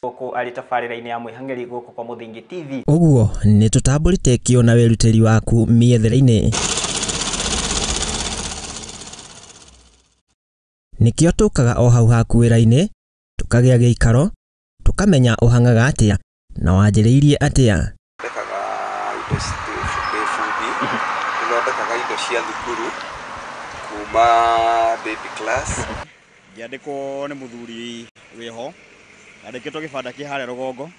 goko ari tabarira-ini ya mwihangeri goko kwa Muthingi TV uguo ni tutamburite kio na weruteri waku miethera-ini nikio tukaga o hau haku wira-ini tukagia giikaro tukamenya uhangaga atia na wanjiriirie atia ndekaga indo cifundi ndekaga indo cia thukuru kuma baby class ngiandikwo ni muthuri wiho andikitwo gibanda ki hare rugongo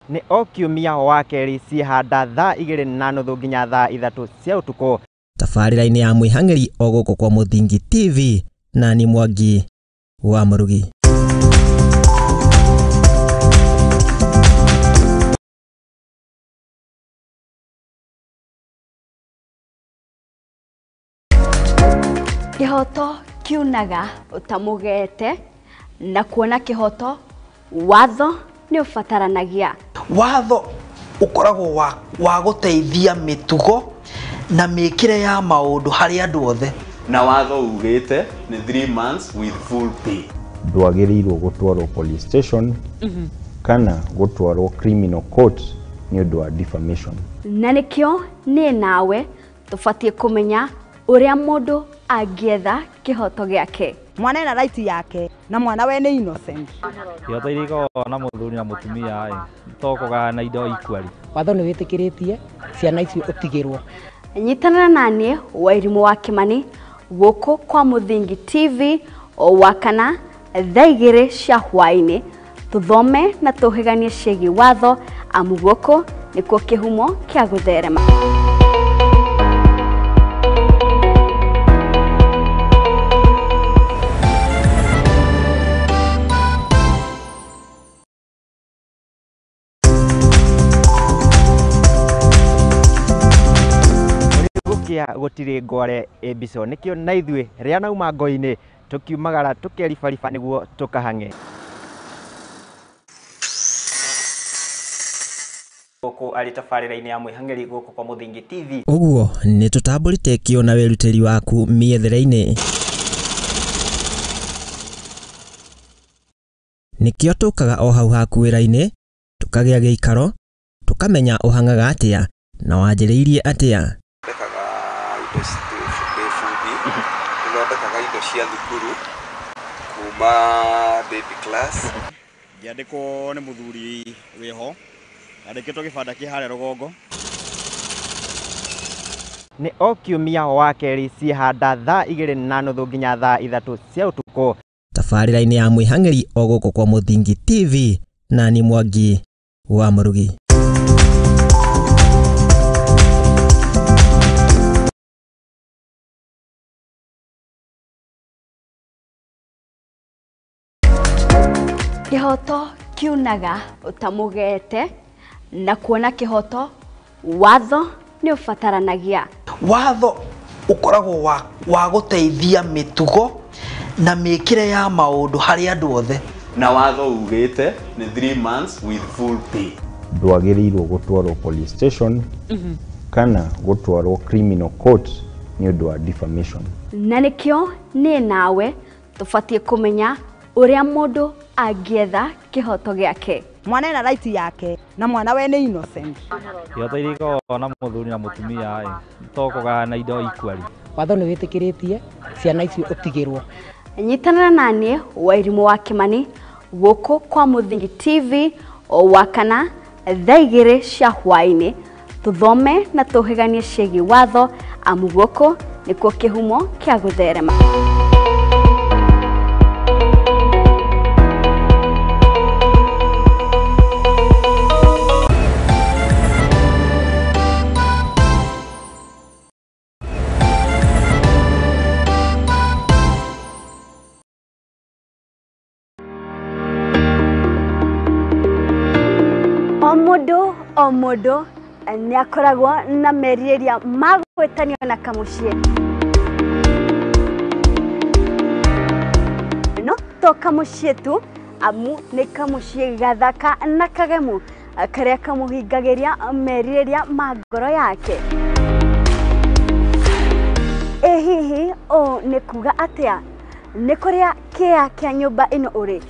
ni okiumia wa keri cihanda thaa 2:30 nginya thaa 3 cia utuko tabarira-ini ya mwihangeri o goko kwa Muthingi TV na ni Mwangi wa Murugi Kihoto kiunaga utamugete na kuona kihoto watho ni ufataranagia watho ukoragwo wa guteithia mitugo na mikire ya maundu hari andu othe na watho ugite ni 3 months with full pay ndwagirirwo gutwarwo police station kana gutwarwo criminal court ni undu wa defamation na nikio ni nawe tufatie kumenya uria mundu agietha kihoto giake mwana ena right yake na mwana we ni innocent kihoto iriko na muthuri na mutumia tokoga na indo equally watho ni witikiritie ciana icio utigirwo nyitanana nanie Wairimu wa Kimani goko kwa Muthingi TV o wakana thaa 2 cia hwaini tuthome na tuhiganie ciegi watho amu goko nikuo kihumo kia gutherema gutire ngware ebiso nikio na ithue ria nauma ngoini tukiumagara tukeribariba niguo tukahange goko ari tabarira-ini ya mwihangeri goko kwa Muthingi TV uguo ni tutamburite kio na weruteri waku miethera-ini nikio tukaga o hau haku wira-ini tukagia giikaro tukamenya uhangaga atia na wanjiriirie atia ndekaga indo cia thukuru kuma baby class ngiandikwo ni muthuri wiho andikitwo gibanda ki hare rugongo ni okiumia wa keri cihanda thaa 2:30 nginya thaa 3 cia utuko tabarira-ini ya mwihangeri o goko kwa Muthingi TV na ni Mwangi wa Murugi kihoto kiunaga utamugete na kuona kihoto watho ni ufataranagia watho ukoragwo wa guteithia mitugo na mikire ya maundu hari andu othe na watho ugite ni 3 months with full pay ndwagirirwo gutwarwo police station kana gutwarwo criminal court ni undu wa defamation na nikio ni nawe tufatie kumenya uria mundu agietha kihoto giake mwana ena right yake na mwana we ni innocent kihoto iriko na muthuri na mutumia tokoga na indo equally watho ni witikiritie ciana icio utigirwo nyitanana nanie Wairimu wa Kimani goko kwa Muthingi TV o wakana thaa 2 cia hwaini tuthome na tuhiganie ciegi watho amu goko nikuo kihumo kia gutherema o mundu ni akoragwo na meriria magwetanio na kamucie no to kamucie tu amu ni kamucie gathaka na kagemu karia kamuhingagiria merirĩria ma ngoro yake. Hihi o nĩ kuga atĩa nĩ kũrĩa kĩa kĩa nyũmba ĩno ũrĩ,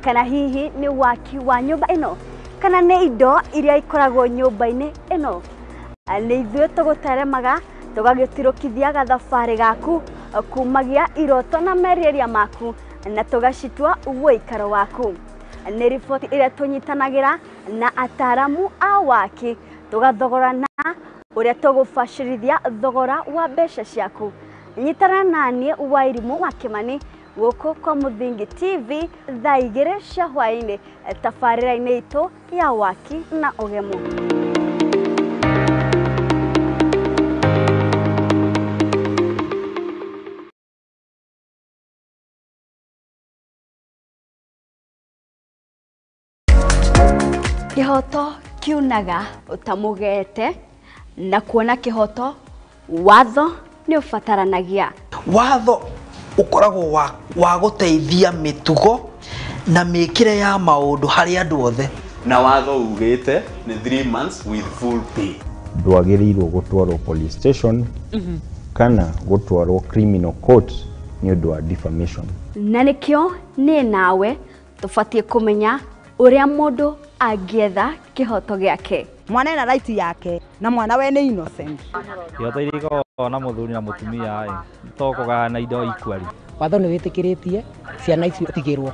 kana hihi nĩ waki wa nyũmba ĩno, kana nĩ indo iria ikoragwo nyũmba-inĩ ĩno. Nĩ ithuĩ tũgũteremaga tũgagĩtirũkithia gathabarĩ gaku kumagia iroto na merirĩria maku na tũgacitua ũikaro waku. Nĩ riboti ĩrĩa tũnyitanagĩra na ataaramu a waki tũgathogorana ũrĩa tũgũbacĩrithia thogora wa mbeca ciaku. Nyitana naniĩ Wairimu wa Kimani gũkũ kwa Muthingi TV thaa 2 cia hwaĩ-inĩ tabarĩra-inĩ itũ ya waki na ũgemu. Kihoto kiunaga utamugete na kuona kihoto watho ni ufataranagia. Watho ukoragwo wa guteithia mitugo na mikire ya maundu hari andu othe. Na watho ugite ni 3 months with full pay. Ndwagĩrĩirwo gũtwarwo police station kana gũtwarwo criminal court nĩ ũndũ wa defamation. Na nikio ni nawe tufatie kumenya uria mundu angietha kihoto giake. Mwana ena right yake na mwana we ni innocent. Kihoto iriko na muthuri na mutumia tokoga na indo equally. Watho ni witikiritie ciana icio itigirwo.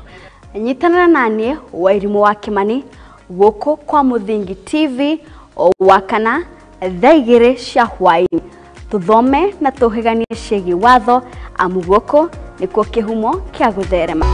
Nyitana naniĩ Wairimu wa Kimani gũkũ kwa Muthingi TV o wakana thaa 2 cia hwaĩ-inĩ. Tuthome na tuhiganie ciĩgiĩ watho amu gũkũ nĩkuo kĩhumo kĩa gũtherema.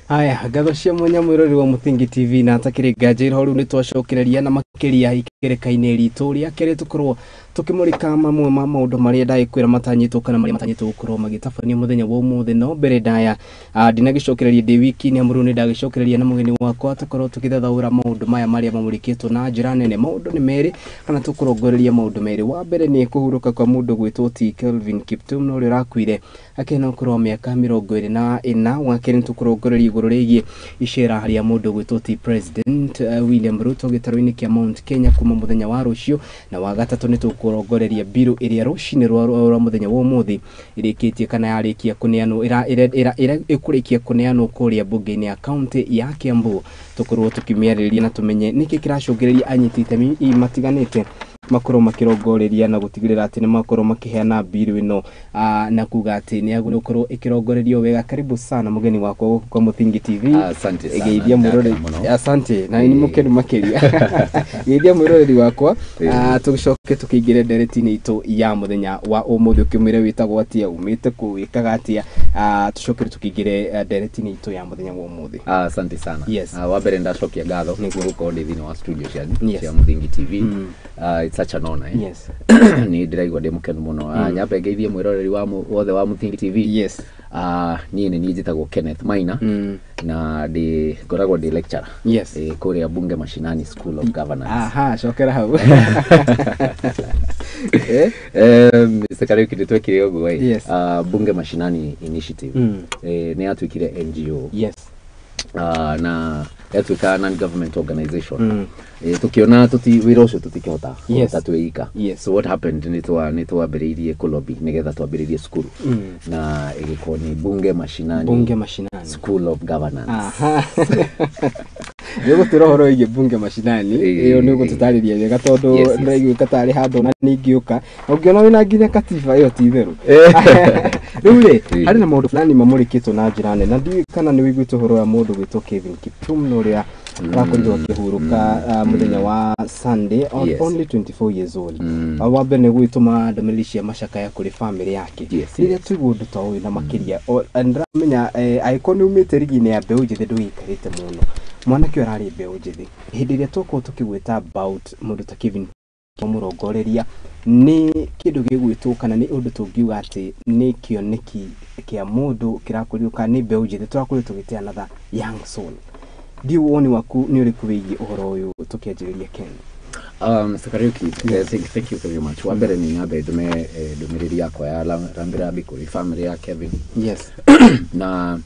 Aya, ngatho cia mwanya mwirori wa Muthingi TV na atakire nganja iro riu ni twacokereria na makiria ikereka-inĩ ritũ ria kere tukorwo tukimurika mamwe ma maundu maria ndaikwira matanyitwo kana maria matanyitwo gukorwo magitabania muthenya wa umuthi no mbere ndaya ndinagicokereria ndi wiki-inĩ amuru ni ndagicokereria na mugeni wakwa tukorwo tukithathaura maundu maya maria mamurikitwo na njira nene. Maundu ni meri kana tukurongoreria maundu meri. Wa mbere ni kuhuruka kwa mundu gwitwo T Kelvin Kiptum no ri rakwire akena ukorwo miaka 24 wa kere tukurongoreria iguru rigie icera haria mundu gwitwo T President William Ruto gitaro-ini kia Mount Kenya kuma muthenya wa rucio na wa gatatu ni tukurongoreria biru iria rucini rwa muthenya wa umuthi irikitie kana yarikia kuneano ikurikia kuneano kuria bunge-ini ya county ya Kiambu. Tukorwo tukimiarĩrĩria na tumenye niki kiracũngĩrĩria anyiti itemi matiganĩte makorwo makirongoreria na gutigirira ati ni makorwo makiheana biru ino na kuga ati ni agũrĩ gukorwo ikirongorerio wega. Karibu sana mugeni wako kwa Muthingi TV. Asante sana. Geithia murore. Asante na ni mukenu makiria. Geithia muroreri wakwa tugicoke tukingire ndereti-inĩ itu ya muthenya wa umuthi ukimwire witagwo atia umite kuwikaga atia tucokere tukingire ndereti-inĩ itu ya muthenya wa umuthi. Asante sana. Yes. Wa mbere ndacokia ngatho niguo gukorwo ndi thĩinĩ wa studio cia Muthingi TV. It's such an honor. Yes. Ni ndiraigua ndi mukenu muno. Nyambe ngeithie mwiroreri wothe wa Muthingi TV. Yes. Niĩ nĩ njĩtagwo Kenneth Maina na ngoragwo ndi lecturer. Yes. Kuria Bunge Mashinani School of Governance. Aha, cokera hau. Mr. Kariuki nitwekire uguo Yes. Bunge Mashinani Initiative ni yatwikire NGO. Yes. Na yatwika non-government organization. Tukiona wira ucio tutikihota twika. So what happened ni twambĩrĩirie kũlobby nigetha twambĩrĩirie school na igĩkorwo ni Bunge Mashinani School of Governance. Aha. Nĩguo tũrohoro ige Bunge Mashinani iyo nĩguo tũtarĩria wega tondu ndĩraigua katari handu na ningĩũka ũngĩona wĩna nginya katiba iyo ti theru. Rĩu harĩ na maũndũ fulani mamũrĩkĩtwo na njĩra nene na ndiũĩ kana nĩ wĩiguĩte ũhoro wa mũndũ gwĩtwo Kevin Kiptum no ũrĩa rakorirwo akĩhurũka muthenya wa Sunday only 24 years old. Wa mbere nĩ gwĩtũma ndũmĩrĩri cia macakaya kũrĩ family yake. Rĩrĩa tuigua ũndũ ta ũyũ na makĩria ndĩramenya angĩkorwo nĩ umĩte rigi-inĩ ya mbeũ njĩthĩ ndũgĩikarĩte mũno mwanake arari mbeu njithi hindi iria tuko tukigwita about mundu ta Kevin murongoreria ni kindu gigwitwo kana ni undu tungiuga ati ni kioneki kia mundu kirakuriuka ni mbeu njithi turakuria tugitia another young soul ndiu woni waku ni uri kuwigie uhoro uyu tukianjiriria Ken. Sakariuki, thank you very much. Wambere ni nyabe dumiriri yako ya rambira bikuri family ya Kevin. Yes. Na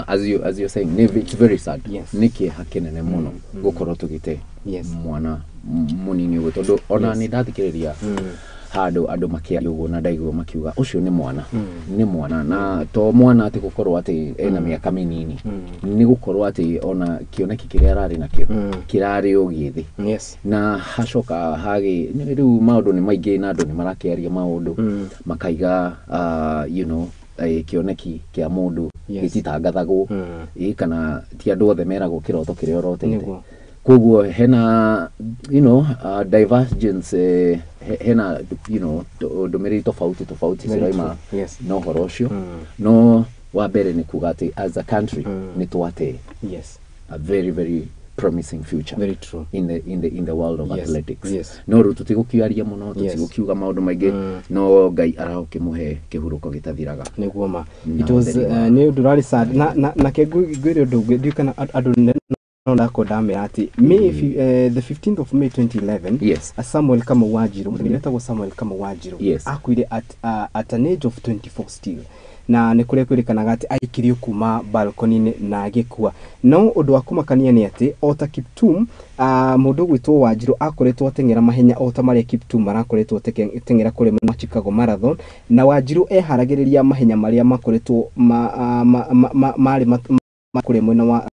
as you're saying, it's very sad. Yes. Niki hakinene muno gukoro tugite. Yes. Mwana munini ugo tondu ona ni ndathikiriria handu andu makiaria ugo na ndaigua makiuga ucio ni mwana na to mwana ati gukorwo ati ena miaka minini ni gukorwo ati ona kioneki kiria arari nakio kirari ugithi. Yes. Na hacoka hagi riu maundu ni maingi na andu ni marakiaria maundu makaiga kioneki kia mundu gititangathagwo kana ti andu othe meragwo kiroto kiria orotete. Koguo hena divergence hena ndumiriri tofauti ziraima no horo ucio no wa mbere ni kuga ati as a country ni twate a very very promising future. Very true. In the world of athletics. Yes. No tutigukiaria muno tutigukiuga maundu maingi no ngai arakimuhe kihuruko gitathiraga. Niguo ma. It was ni durari sad na kegwire ndu kana andu ati May the 15th of May 2011 yes. Samuel Kamawajiro mwenetagwo Samuel Kamawajiro yes. akwire at an age of 24 still na ni kure kwirikanaga ati aikirio kuma balcony na agikua no undu wa kumakania ni ati ota Kiptum mundu gwitwo Wajiro akoretwo atengera mahenya ota maria Kiptum marakoretwo tengera kure ma Chicago Marathon na Wajiro eharagiriria mahenya maria makoretwo mari makure mwena wa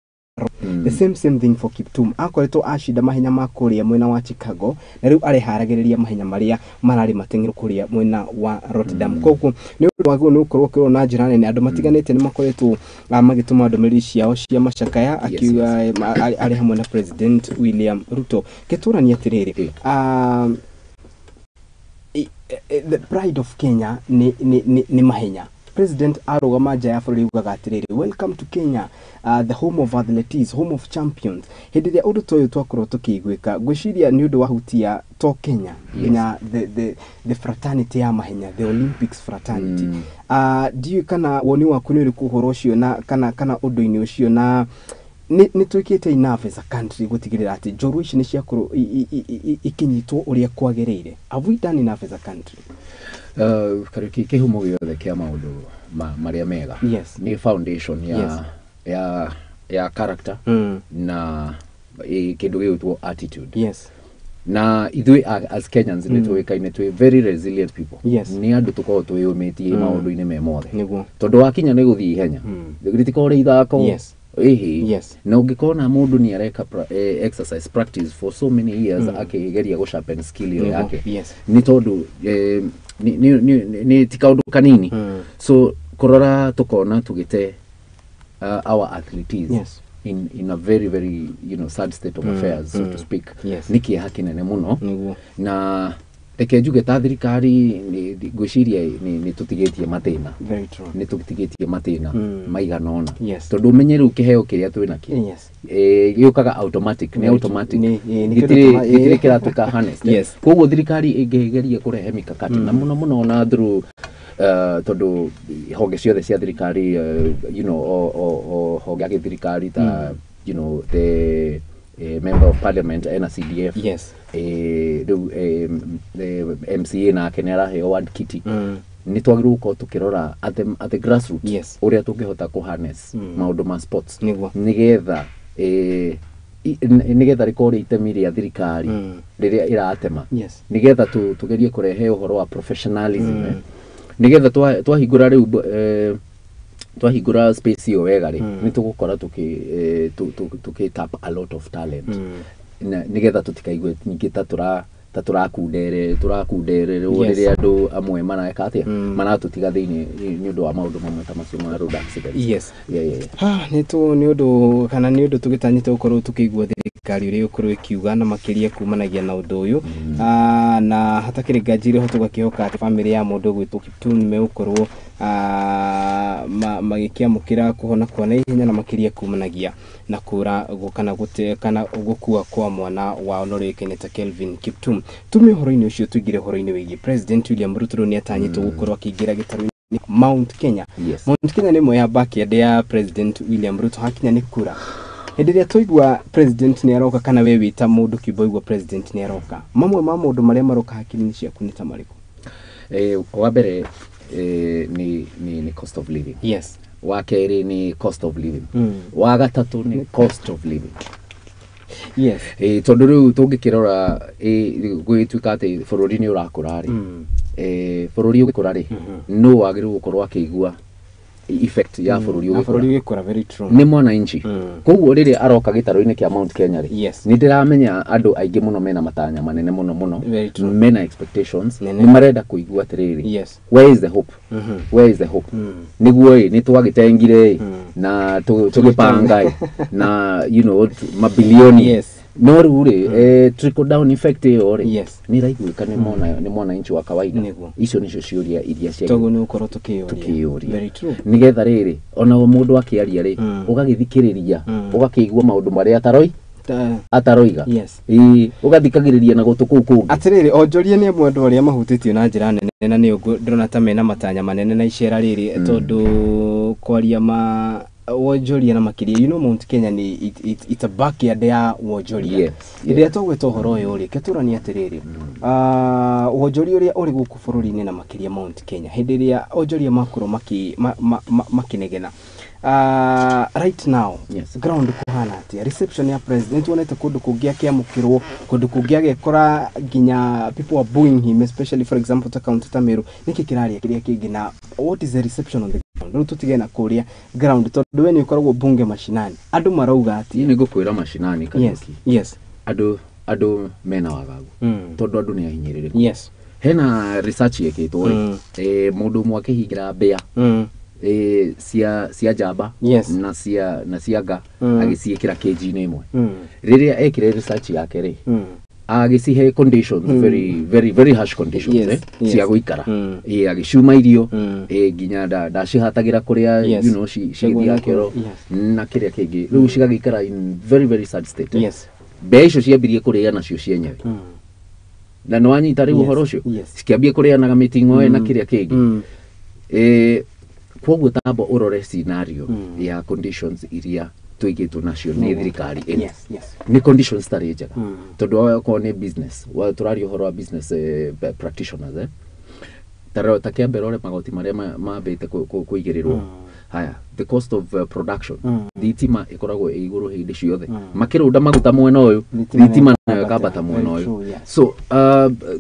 the same thing for Kiptum akoretwo ashida mahenya makuria mwena wa Chicago na riu areharagiriria mahenya maria marari matengero kuria mwena wa Rotterdam. Koguo ni wagu ni ukorwo kiro na jirani ni andu matiganite ni makoretwo magituma ndumiriri ciao cia macakaya akiuga ari hamwe na President William Ruto. Keturani atiriri the pride of Kenya ni mahenya. President arugama nja ya bururi ugaga atiriri welcome to Kenya, the home of athletics, home of champions. Hindi ria undu toyo twakorwo tukigwika gwiciria ni undu wahutia to Kenya na the fraternity ya mahenya, the Olympics fraternity. Diu kana woni waku ni uri kuhoro ucio na kana undu-ini ucio na ni twikite enough as a country gutigirira ati njorua ici ni ciakuru ikinyitwo uria kwagirire. Have we done enough as a country? Karuki kihumo giothe kia maundu maria mega ni foundation ya character na kindu gitwo attitude. Na ithui as Kenyans ni tuikaine twi very resilient people. Ni andu tukorwo twiyumitie maundu-ini me mothe tondu wakinya ni guthii ihenya gritiko ithako na ungikona mundu ni areka exercise practice for so many years akigeria go sharpen skill yake ni tondu ni tikaundu kanini so kurora tukona tugite our athletes in a very very sad state of affairs so to speak. Niki hakinene muno na ekejuge ta thirikari gwiciria ni tutigetie mathina. Very true. Ni tutigetie mathina maigana ona tondu umenyeru kiheo kiria twina ki giukaga automatic ni automatic gitire kira tuka harness. Koguo thirikari ingegeria kurehe mikakati na muno ona through tondu honge ciothe cia thirikari honge ya thirikari ta the member of parliament na CDF the MCA na kenera he ward kiti ni twagirwo ko tukirora at the grassroots uria tungihota ku harness maundu ma sports nigetha nigetha rikori itemi ria thirikari riria iratema nigetha tugerie kurehe uhoro wa professionalism nigetha twahingura riu twahingura space iyo wega ri ni tugukora tuki tap a lot of talent nigetha tutikaigwe nyingi turakundere riria andu amwe mareka atia maratutiga thiini ni undu wa maundu mamwe ta macio ma road accidents. Ni undu kana ni undu tugitanyite gukorwo tukigwa thirikari uri ukorwo ikiuga na makiria kumanagia na undu uyu na hatakiri ngajire ho tugakihoka ati family ya mundu gwitwo Kiptum meukorwo magikiamukira kuhona kwa na ihenya na makiria kumanagia na kura gukana gute kana gukua kwa mwana wa Honorable Kelvin Kiptum. Tumi horo-ini ucio tugire horo-ini wigi President William Ruto ni atanyitwo gukorwo akigira gitaru Mount Kenya. Mount Kenya ni moya backyard ya President William Ruto hakinya ni kura. Henderia toigwa President ni aroka kana we wita mundu kiboigwa President ni aroka. Mamwe ma mundu maria maroka hakiri-ini ciaku ni ta mariko? Wa mbere ni cost of living. Yes. Wa keri ni cost of living. Wa gatatu ni cost of living. Yes. Tondu riu tungikirora gwituika ati bururi ni urakura ri. Bururi ugikura ri no wagiru gukorwa akigua effect ya bururi ugikura very true. Ni mwana inchi. Koguo riri aroka gitaro-ini kia Mount Kenya ri. Ni ndiramenya andu aingi muno mena matanya manene muno mena expectations ni marenda kuigua atiriri. Yes. Where is the hope? Where is the hope? Niguo ni twagitengire na tugipanga na mabilioni. Yes. No rure trickle down effect ore. Yes. Ni raiguika ni mwana inchi wa kawaida. Icio nicio ciuria iria cia togo ni ukoro tukiuria. Very true. Nigetha riri ona mundu akiaria ri ugagithikiriria ugakigua maundu maria ataroiga. Yes. Ugathikagiriria na gutuku kungi. Atiriri onjoria ni mwendu aria mahutitio na njira nene na ni ndona ta mena matanya manene na icera riri tondu kwaria wonjoria na makiria Mount Kenya ni it's a backyard ya wonjoria. Iria togweta horo uyu ri keturani atiriri wonjoria uria uri guku bururi-ini na makiria Mount Kenya hendiria onjoria makuru makinegena right now. Yes. Ground kuhana ati reception ya president wonete kundu kungia kiamukirwo kundu kungia gekora ginya people are booing him, especially for example ta county ta Meru niki kiraria kiria kingi na what is the reception on the ground? Ruto tigena kuria ground tondu we ni ukoragwo bunge mashinani andu marauga ati ni gukwira mashinani kanuki. Yes. Andu mena wagagu tondu andu ni ahinyiririku. Yes. Hena research yekitwo mundu mwake higira bea cia jamba. Yes. na cia nga agiciikira kg-ini imwe riria ekire research yake ri agicihe conditions very harsh conditions cia guikara agicuma irio ginya ndacihatagira kuria cigithia kero na kiria kingi riu cigagikara in very sad state. Yes. Bea icio ciambirie kuria nacio cienyewe na no anyita riu uhoro ucio cikiambie kuria na meeting na kiria kingi kwoguo tabo urore scenario ya conditions iria tuigitwo nacio ni thirikari ino. Ni conditions tari njega tondu ko ni business wa turario horo wa business practitioners taro takiambere ore magoti maria mambite kuigirirwo haya the cost of production thitima ikoragwo iguru hindi ciothe makirunda maguta mwena uyu thitima nayo kabata mwena uyu so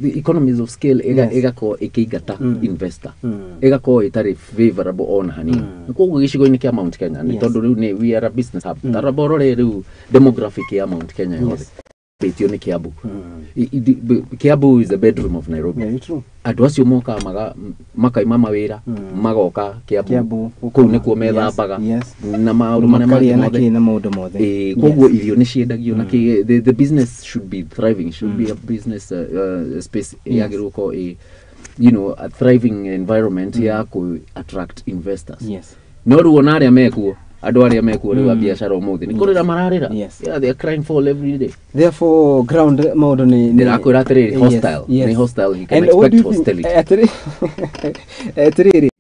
the economies of scale igako ikigata investor igako itari favorable on hani koguo gicigo-ini kia Mount Kenya ni tondu riu ni we are a business hub taraborore riu demographic ya Mount Kenya yothe betio ni Kiambu. Kiambu is the bedroom of Nairobi. Very true. Andu acio moka makaima mawira magoka Kiambu kuu ni kuo methambaga na maundu mothe koguo irio ni ciendagio na the business should be thriving, should be a business space yagirwo ko a thriving environment ya ku attract investors. No ruona aria mekuo andu aria mekuo riu biashara umuthi ni kurira mararira they are crying for every day. Therefore ground maundu ni ndirakwira atiriri hostile ni hostile, you can expect hostility. Atiriri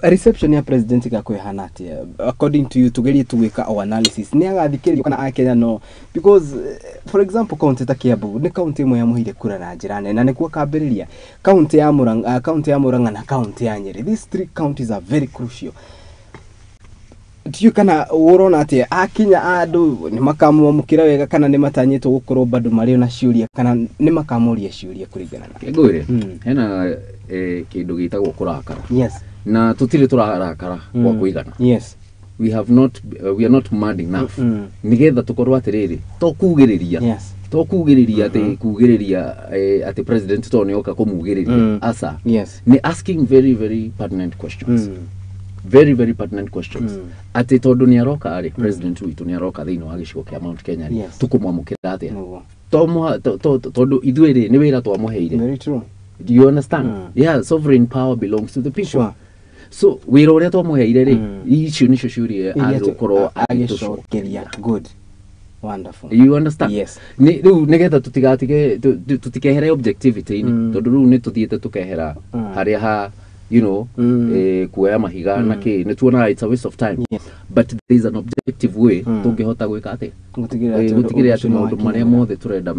reception ya president gakwihana atia according to you tugerie tuwika our analysis ni agathikiririo kana akenya no because for example county ta Kiambu ni county imwe ya muhire kura na njira nene na nikuo kambiriria county ya Murang'a na county ya Nyeri. These three counties are very crucial. Tiyo kana urona ati akinya andu ni makamwamukira wega kana ni matanyitwo gukorwo bado mario na ciuria kana ni makamuria ciuria kuringana na ngwire hena kindu gitagwo kurakara. Yes. Na tutire turarakara kwa kuigana. Yes. We are not mad enough nigetha tukorwo atiriri tokugiriria tokugiriria ati kugiriria ati president to ni oka kumugiriria asa ni asking very pertinent questions. very very pertinent questions ati tondu ni aroka ari president witu ni aroka thino wa gicigo kia Mount Kenya tukumwamukira atia tondu ithuiri ni wira twamuheire. Very true. Do you understand? Yeah, sovereign power belongs to the people. Sure. So wira uria twamuheire ri icio nicio ciurie agukorwo agicokeria. Good. Wonderful. You understand? Yes. Ni riu nigetha tutikehere objectivity ni tondu riu ni tuthiete tukehera haria ha you know kuoya mahiga na ki ni tuona it's a waste of time. Yes. But there is an objective way tungihota gwika ati gutigire ati maundu maria mothe turenda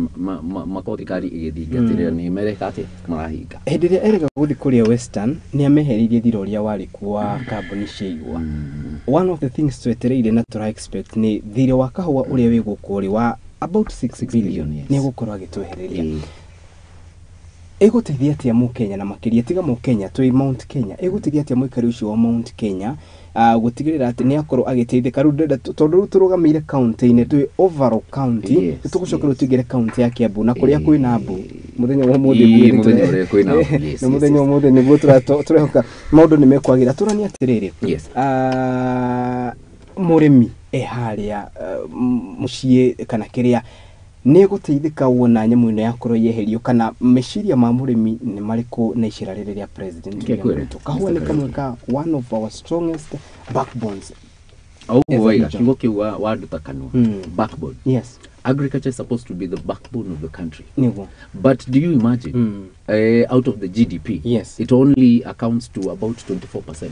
makothikari igithingatirira ni mereka ati marahinga. Hindi ria erega guthi kuria Western ni ameheririe thiro ria wari kwa kambuni ciigwa. One of the things twetereire na tura expect ni thiro wa kahua uria wi gukuri wa about 6 billion ni gukorwa agitwehereria. Eguteithia atia Mukenya na makiria tiga Mukenya twi Mount Kenya eguteithia atia muikari ucio wa Mount Kenya gutigirira ati ni akorwo agiteithika ru ndenda tondu turugamire county-ini twi overall county tugucoka rutigire county ya Kiambu na kuria kwina mbu muthenya wa muthi na muthenya wa muthi niguo turehoka maundu ni mekwagira turani atiriri murimi haria mucie kana kiria ni guteithika wona nyamu ino yakorwo yeherio kana meciria ma murimi ni mariko na icira riri president kahua ni kamwe ka one of our strongest backbones. Waiga kigo kiu wa ndutakano backbone. Yes. Agriculture is supposed to be the backbone of the country. Nigo. But do you imagine out of the GDP it only accounts to about 24%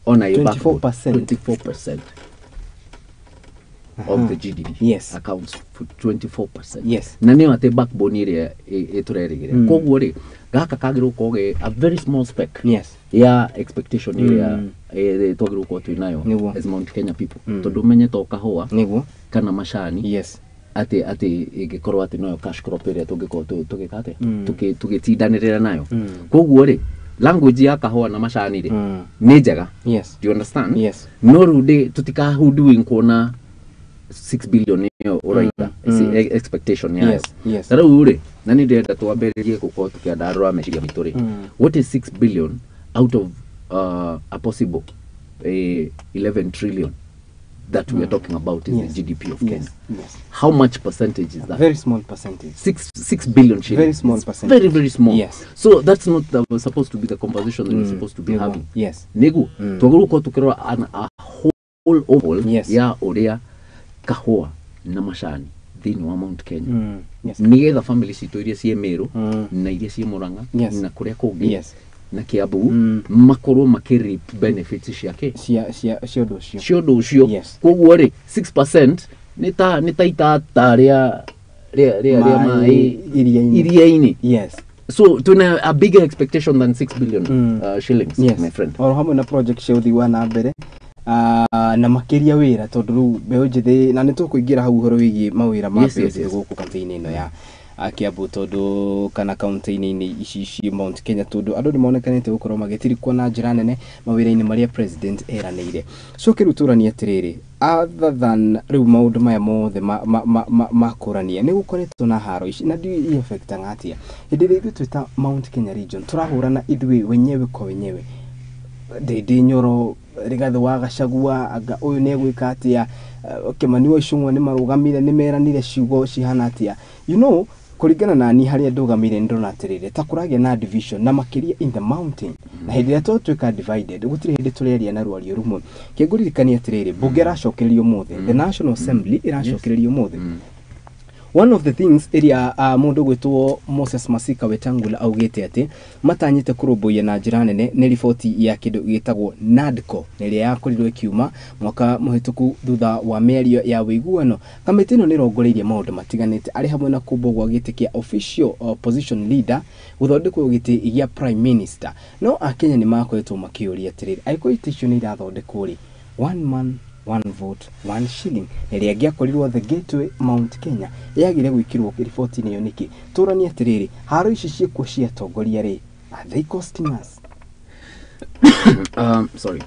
on a 24% of the GDP accounts for 24%. Yes. Na niyo ate backbone iria iturerigire. Koguo ri gaka kagiro koge a very small speck. Yes. Ya expectation iria twagiro ko twinayo as Mount Kenya people. Tondu menye to kahua kana mashani. Yes. Ati igikorwo ati no cash crop iria tungikorwo tugikate tugitindanirira nayo. Koguo ri language ya kahua na mashani ri ni njega. Yes. Do you understand? Yes. No rude tutikahudu kuona 6 billion uraita expectation ya. Yes. Tara ure nani ndenda twambiririe gukorwo tukiandarwa meciria mituri. What is 6 billion out of a possible 11 trillion that we are talking about is the GDP of Kenya? Yes. How much percentage is that? Very small percentage. 6 billion shillings. Very small percentage. Very very small. Yes. So that's not supposed to be the conversation that we're supposed to be having. Yes. Nego twaguru tukirwa a whole overall ya uria kahua na mashani thini wa Mount Kenya. Nigetha family citu iria cie Meru na iria cie Murang'a na kuria kungi na Kiambu makorwo makirip benefits ciake cio ucio. Koguo ri 6% ni ta itata ria mai iria-ini. Yes. So tuna a bigger expectation than 6 billion shillings, my friend. Oro hamwe na project cia uthiwa na mbere na makiria wira tondu ru beo njithi na nitukuingira hau horo wigi mawira ma beo guku kampeni ino ya Kiambu tondu kana county-ini ici Mount Kenya tondu andu ni monekanite gukorwo magitirikwo na njira nene mawira-ini maria president eranire. So kiruturani atiriri other than riu maundu maya mothe makurania ni gukoretwo na haro ici na ndio effect ngatia hindi ri twita Mount Kenya region turahurana idwe wenyewe kwa wenyewe de Nyoro Rigathi wa Gachagua anga uyu ne gwika atia Kimani wa Icung'wa ni marugamire ni meranire ciugo cihana atia you know kuringana na ni haria ndugamire ndona atirire ta kuragia na division na makiria in the mountain na hindi ria tweka divided gutire hindi tureria na rwario rumwe kiguririkania atirire bunge racokererio mothe the National Assembly iracokererio mothe. One of the things area mundu gwitwo Moses Masika Wetangula augite ati matanyite kurumbuya na njira nene ni riboti ya kindu gitagwo NADCO niria yakorirwo ikiuma mwaka muhituku thutha wa mĩario ya wiguano. Kamiti ino nirongoreirie maundu matiganite ari hamwe na kumbogwa giti kia official opposition leader guthondekwo giti gia prime minister. No Akenya ni makoretwo makiuria atiriri aiko itisho ni irathondekwo ri one man one vote one shilling niria giakorirwo the gateway Mount Kenya yagire gwikirwo riboti niyo niki turani atiriri haro ici ciekwo cia tongoria ri are they costing us? Sorry.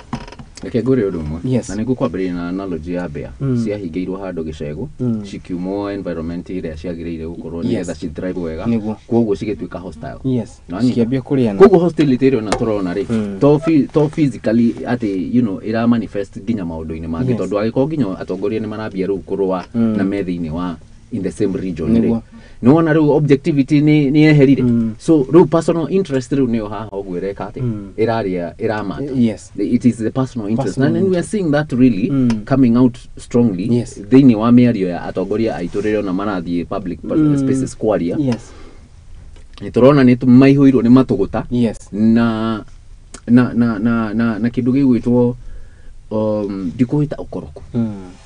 Reke ngore undu umwe. Yes. Na niguo kwambĩrĩria na analogy ya mbĩa ciahingĩirwo handũ gĩcegũ cikiumwo environment ĩrĩa ciagĩrĩire gũkorwo nĩgetha ci thrive wega, koguo cigĩtuĩka hostile. Yes. Ciambia kũrĩana. Koguo hostility ĩrĩa tũrona rĩ to physically ati ira manifest nginya maũndũ-inĩ mangĩ tondũ agĩkorwo nginya atongoria nĩ marambia rĩu kũrũa na me thĩinĩ wa in the same region rĩ no ona rĩu objectivity ni eherire so rĩu personal interest rĩu nĩyo haha ũguo ĩreka atĩ iramata. Yes, it is the personal interest and we are seeing that really coming out strongly thĩinĩ wa mĩario ya atongoria aitũ rĩrĩa ona marathiĩ public spaces kwaria. Yes, nĩtũrona nĩ maihũirwo nĩ matũgũta na kĩndũ gĩgwĩtwo ndikũhĩta ũkoroku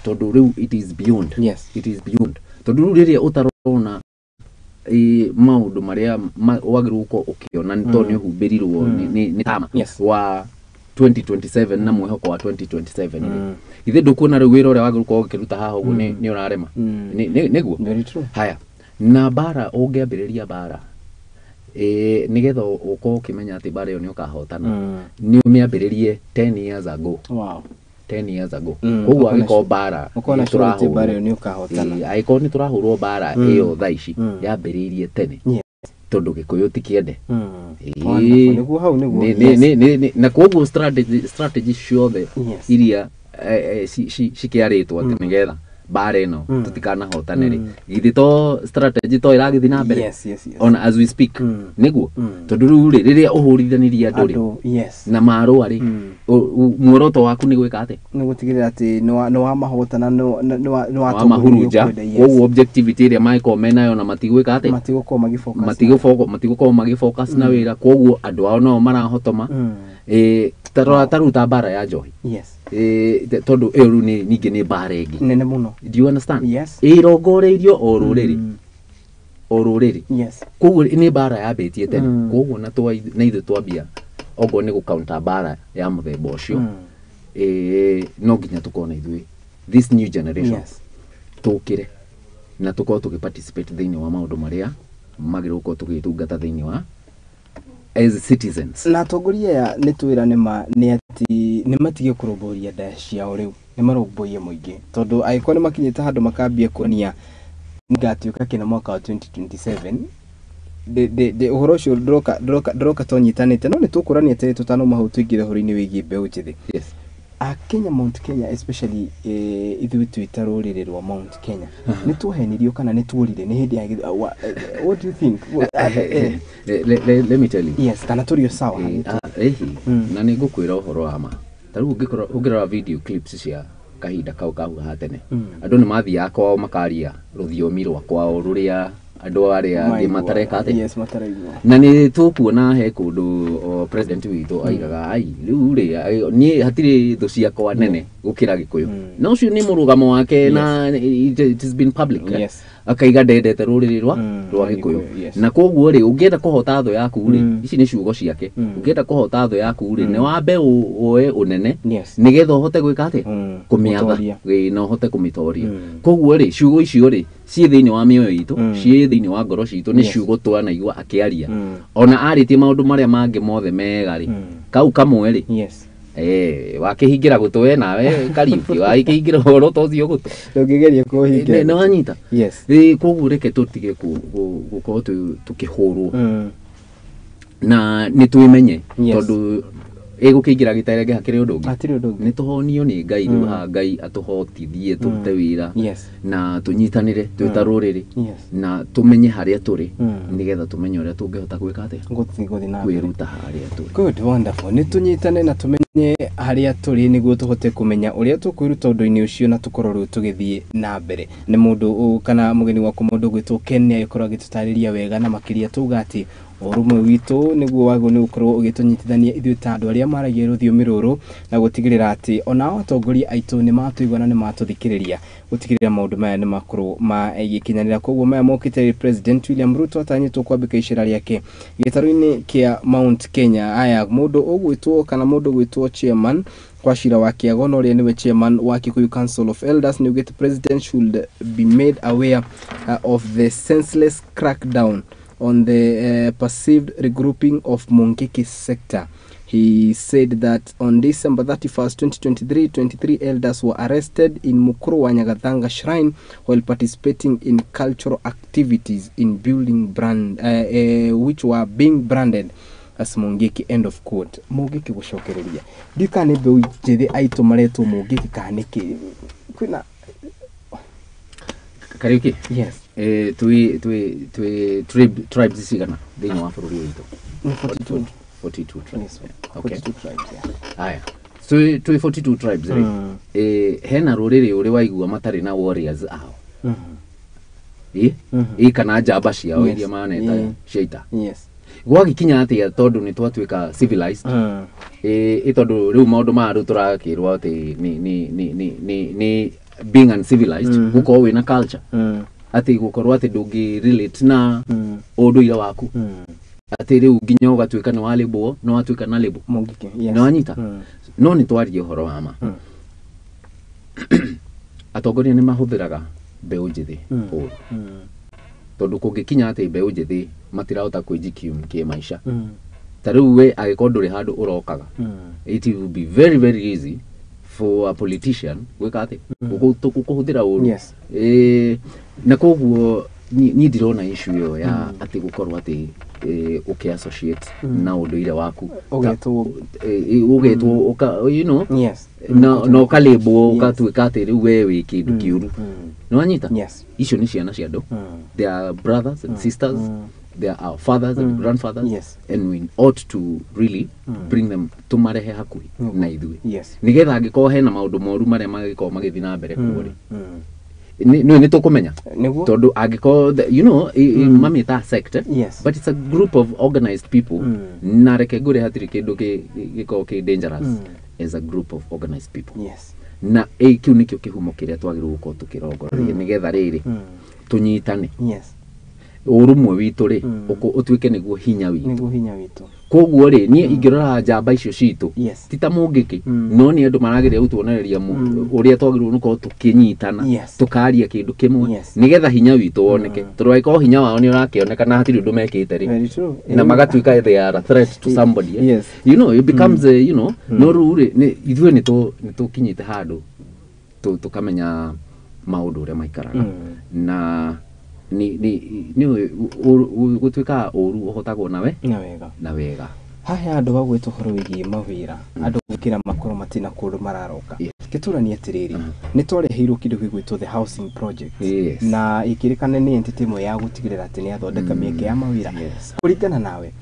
tondũ rĩu it is beyond. It is beyond tondũ rĩu rĩrĩa ũtarona maũndũ marĩa wagĩrĩirwo gũkorwo ũkĩona nĩ tondũ nĩũhumbĩrirwo nĩ tama wa 2027 na mwĩhoko wa 2027 ithe ndũkuona rĩu wĩra ũrĩa wagĩrĩirwo gũkorwo ũkĩruta haha ũguo nĩ ũrarema nĩguo. Haya, na bara ũngĩambĩrĩria bara nigetha uko ukimenya ati bara yo ni ukahotana ni umiambiririe 10 years ago. Wow, 10 years ago. Koguo agiko bara ukona turahurwo bara yo ni ukahotana agiko ni turahurwo bara iyo thaici yambiririe tene tondu gikuyu tikiende niguo hau niguo na koguo strategy ciothe iria cikiaritwo ati nigetha bara ino tutikanahotane ri githi to strategy to iragithi na mbere on as we speak niguo tondu riu riria uhurithaniriria andu ri na marua ri muoroto waku ni gwika ati ni gutigirira ati no wa mahotana no wa mahuruja koguo objectivity iria maiko menayo na matigwika ati matigũkorwo magifocus na wira koguo andu ao no marahotoma taruta bara ya njohi tondu eru ni ningi ni bara ingi nene muno. Do you understand? Yes. Irongoreirio o ruriri yes koguo ni bara yambitie tene koguo na ithu twambia ogo ni gucounter bara ya muthemba ucio no nginya tukona ithui this new generation tukire na tukorwo tukiparticipate thĩinĩ wa maũndũ marĩa magĩrĩirwo gũkorwo tũgĩtungata thĩinĩ wa as citizens. Na atongoria ya nitwira ni ati ni matige kuromboria nda ciao riu ni maromborie muingi tondu aiko ni makinyite handu makambia kuonia ngatuika kina mwaka wa 2027 de uhoro ucio droka tonyitanite no ni tukurania ate tutano mahu tuingire horo-ini wigi mbeu njithi. Yes. Kenya, Mount Kenya especially ithui twita ruriri rwa Mount Kenya ni tuhenirio kana ni tuurire ni hindi ya what do you think? Let me tell you. Yes, kana turio sawa na ni ngukwira uhoro wa ma taru ungirora video clips cia kahinda kau hatene andu ni mathiaga kwao makaria ruthiomi rwa kwao ruria andu aria ngi matareka ati na ni tukuona he kundu president witu aigaga ai riu ri ni hatiri thu ciakwa nene gukira gikuyu na ucio ni murugamo wake na it has been public akaiga ndendete ruriri rwa gikuyu na koguo ri ungienda kuhota tho yaku ri ici ni ciugo ciake ungienda kuhota tho yaku ri ni wambe uoe unene nigetha uhote gwika ati kumiatha na uhote kumitoria koguo ri ciugo icio ri cie thiini wa mioyo itu cie thiini wa ngoro citu ni ciugo twanaigua akiaria ona aritie maundu maria mangi mothe mega ri kau kamwe ri wakihingira gutwe nawe kariuki wakihingira horo tocio gutu ngigeria kuhingira no anyita koguo reke tutige gukorwo tukihurwo na nitwimenye tondu gukingira giterege hakiri undu ungi ni tuhonio ni ngai riu ha ngai atuhotithie turute wira na tunyitanire twita ruriri na tumenye haria turi nigetha tumenye uria tungihota gwika ate kwiruta haria turi. Good, wonderful. Ni tunyitane na tumenye haria turi niguo tuhote kumenya uria tukwiruta undu-ini ucio na tukorwo riu tugithie na mbere. Ni mundu kana mugeni waku mundu gwitwo Ken agikorwo agitutariria wega na makiria tuga ati urumwe witu niguo wago ni ukorwo ugitunyitithania ithui ta andu aria maragia ruthiomi ruru na gutigirira ati ona atongoria aitu ni matuigwa na ni matuthikiriria gutigirira maundu maya ni makorwo magikinyanira koguo maya mokite President William Ruto atanyitwo kwambika icira riake gitaru-ini kia Mount Kenya. Aya mundu ugwitwo kana mundu gwitwo chairman kwa shira wa Kiagono ria niwe chairman wa Kikuyu Council of Elders ni ugite president should be made aware of the senseless crackdown on the perceived regrouping of Mungiki sector. He said that on December 31st, 2023, 23 elders were arrested in Mukuru wa Nyagathanga Shrine while participating in cultural activities in building brand, which were being branded as Mungiki, end of quote. Mungiki gushokereria. Ndika ne be ujithe aito mareto Mungiki kaniki. Kwina Kariuki? Yes. Tribes sigana thini wa bururi witu. 42 tribes. Okay. 42 tribes, yeah. Aya. So 42 tribes hena ruriri uri waigua matari na warriors ao. Kana njamba ciao iria maneta sheita. Yes. Gwagikinya atia tondu ni twatuika civilized. Tondu riu maundu maru turakirwo ati ni being uncivilized gukorwo wina culture. Ati gukorwo ati ndungi relate na unduire waku. Ati riu nginya ugatuika ni walebo no watuika na lebo Mungiki, yes. No anyita no ni twarie horo wa ma atongoria ni mahuthiraga mbeu njithi tondu kungikinya ati mbeu njithi matirahota kwijikia maisha ta riu we agiko nduri handu urokaga it will be very very easy for a politician gwika ati kuhuthira uru na koguo ni ndirona issue yo ya ati gukorwo ati associate na unduire waku ugetwo you know no kalebo ukatuika ati riu we wi kindu kiuru no anyita icio ni ciana cia andu they are brothers and sisters they are our fathers and grandfathers and we ought to really bring them tumarehe hakuhi na ithui nigetha angiko hena maundu moru maria magiko magithi na mbere kuori ni tukumenya tondu angiko you know mami ta sector but it's a group of organized people na reke ngure hatiri kindu giko dangerous as a group of organized people na kiu nikio kihumo kiria twagirwo gukorwo tukirongororia nigetha riri tunyitane urumwe witu ri utuike niguo hinya witu koguo ri nie ingirora njamba icio citu tita Mungiki no ni andu marageria gutuonereria uria twagirwo nuko tukinyitana tukaria kindu kimwe nigetha hinya witu woneke turwaiko hinya wao ni urakioneka na hatiri undu mekite ri na magatuika they are a threat to somebody you know it becomes you know no ruri ithwe ni tukinyite handu tukamenya maundu uria maikaraga na ni gutuika uru uhotagwo nawe na wega haha andu bagwitwo horo wigie mawira andu gukira makoro matina kundu mararoka kiturani atiriri ni twareheirwo kindu gigwitwo the housing project na ikirikane ni entity imwe ya gutigirira ati ni athondeka mieke ya mawira kuringana nawe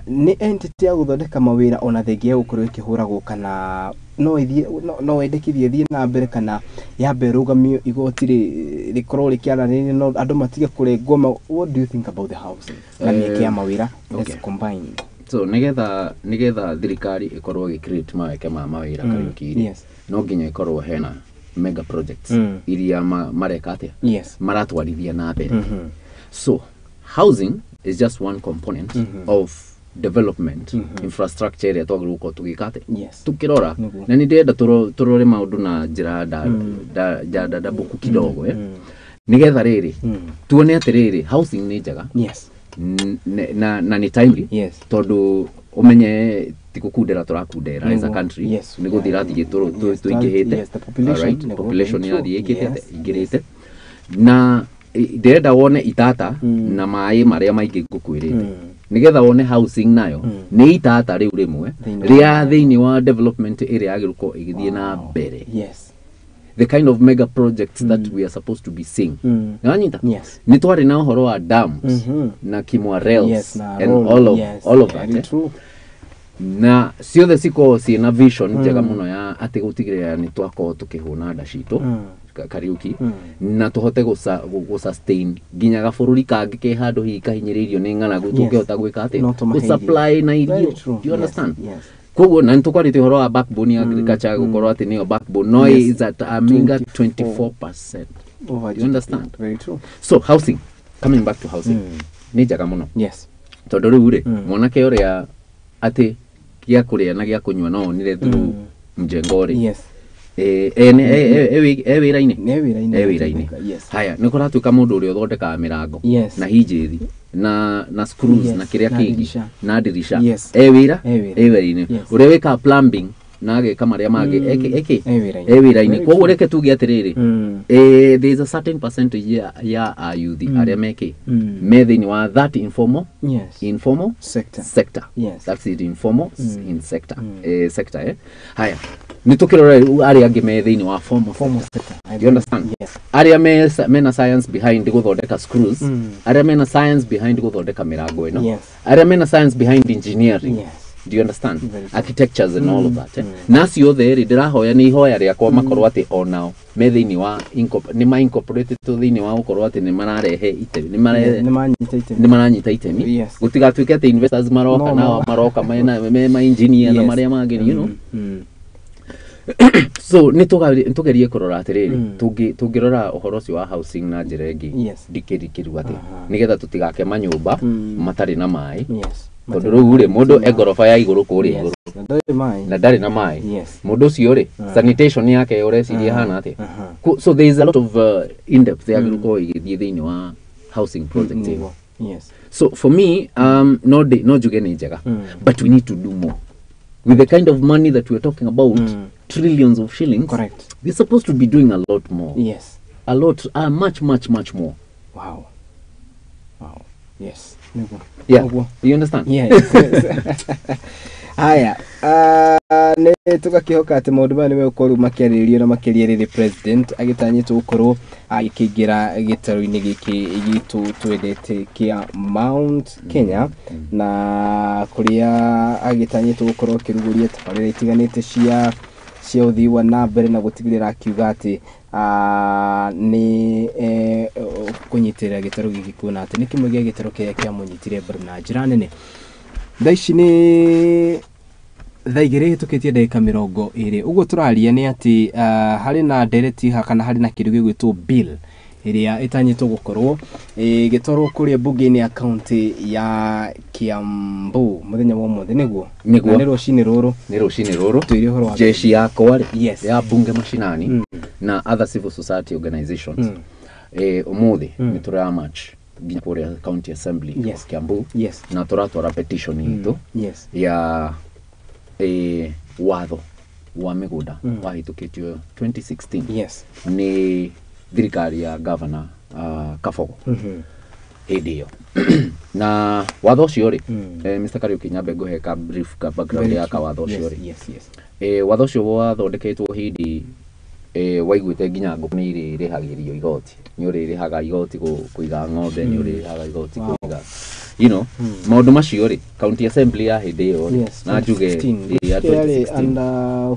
ni entity ya guthondeka mawira ona thengia gukorwo ikihuragwo kana no endekithie thie na mbere kana yambe rugamio igoti rikorwo rikiaranĩria no andu matige kurengwo. What do you think about the housing na mieke ya mawira combined? So nigetha thirikari ikorwo create maweke ma mawira Kariuki no nginya ikorwo hena mega projects iria mareka atia maratwarithia na mbere. So housing is just one component of development infrastructure area twagirwo gukorwo tugikate tukirora na ni ndenda turore maundu na njira da buku kidogo nigetha riri tuone atiriri housing ni njega na ni timely tondu umenye tikukundera turakundera as a country ni guthira thige tuingihite population ya ingirite na ndenda wone itata na mai maria maingi ngukwirite nigetha wone housing nayo ni itata riu rimwe ria thiini wa development area agiruko igithie na mbere the kind of mega projects that we are supposed to be seeing nanyita ni twari na horo wa dams na kimwa rails and all of that na ciothe ciko ciina vision njega muno ya ati gutigirira ni twako tukihuna nda citu Kariuki na tuhote sustain ginya gabururi kangi ke handu hi kahinyiririo ni ng'anagu tukihota gwika ati ku supply na irio. You understand? Koguo na ntukwarite horo wa backbone agriculture gukorwo ati niyo backbone no is at a meager 24%. You understand? Very true. So housing, coming back to housing ni njega muno tondu riu ri mwanake uria ati gia kuria na gia kunywa no nire through mjengo ri wira-ini haya nä kå ratuä ka må ndå å rä a å thondekaga mä rango na hinjäthi na screws na kä rä a kä ngä na ndirisha wira wira-inä å rä a wä kaga plumbing na agä ka marä a mangä wira-inä koguo reke tuge atä rä rä there is a certain percentage ya ayuthi arä a mekä me thä inä wa that informal sector that's it informal in sector sector haya nä tå kä rora arä angä me thä inä wa formal sector you understand arä a mena science behind gå thondeka screws arä a mena science behind gå thondeka mä rango ä no arä a mena science behind engineering do you understand architectures and all of that nacio theri ndirahoya ni ihoya riakwa makorwo ati onao me thiini wa ni ma incorporated to thiini wa gukorwo ati ni mararehe itemi ni maranyita itemi gutigatuike ati investors maroka na maroka ma engineer na maria mangi you know so ni tugerie kurora atiriri tungirora uhoro ucio wa housing na njira ingi ndikirikiru ati nigetha tutigake manyumba matari na mai tondu riu ri mundu egorofa ya iguru kuri iguru na ndari na mai mundu ucio ri sanitation yake ureciria hana ati so there is a lot of in depth ya guko igithie thiini wa housing project so for me no juge ni njega but we need to do more with the kind of money that we're talking about trillions of shillings correct we're supposed to be doing a lot more a lot much more wow yes you understand haya ne tugakihoka ati maundu mani megukorwo makiaririo na makirierire president agitanyitwo gukorwo agikingira gitaro-ini giki gitu twendete kia Mount Kenya na kuria agitanyitwo gukorwo kiruguria tabarira itiganite cia uthii wa nambere na gutigirira akiuga ati ni kunyitirira gitaro giki kuona ati ni kimwe gia gitaro kia munyitire mbaru na njira nene thaici ni thaigire hitukitie ndagika 20 uguo turaria ni ati hari na ndereti kana hari na kindu gigwitwo bill iria itanyitwo gukorwo gitwarwo kuria bunge-ini ya county ya Kiambu muthenya wa mothe niguo ni rucini ruru twire horo wa jeshi yakwa ya bunge mashinani na other civil society organizations umuthi ni turaya march nginya kuria county assembly of Kiambu na turatwara petition yitu ya watho wa migunda wahitukitio 2016 ni thirikari ya governor Kabogo hidio na watho ucio ri Mr. Kariuki Nyambe nguheka brief ka background ya ka watho ucio ri watho ucio wathondeketwo hindi waiguite nginya ngũ ni irihagirio igoti ni urihaga igoti kuiga ng'ombe ni urihaga igoti kuiga you know maundu macio ri county assembly ya hindi yo na njuge ya 2016 and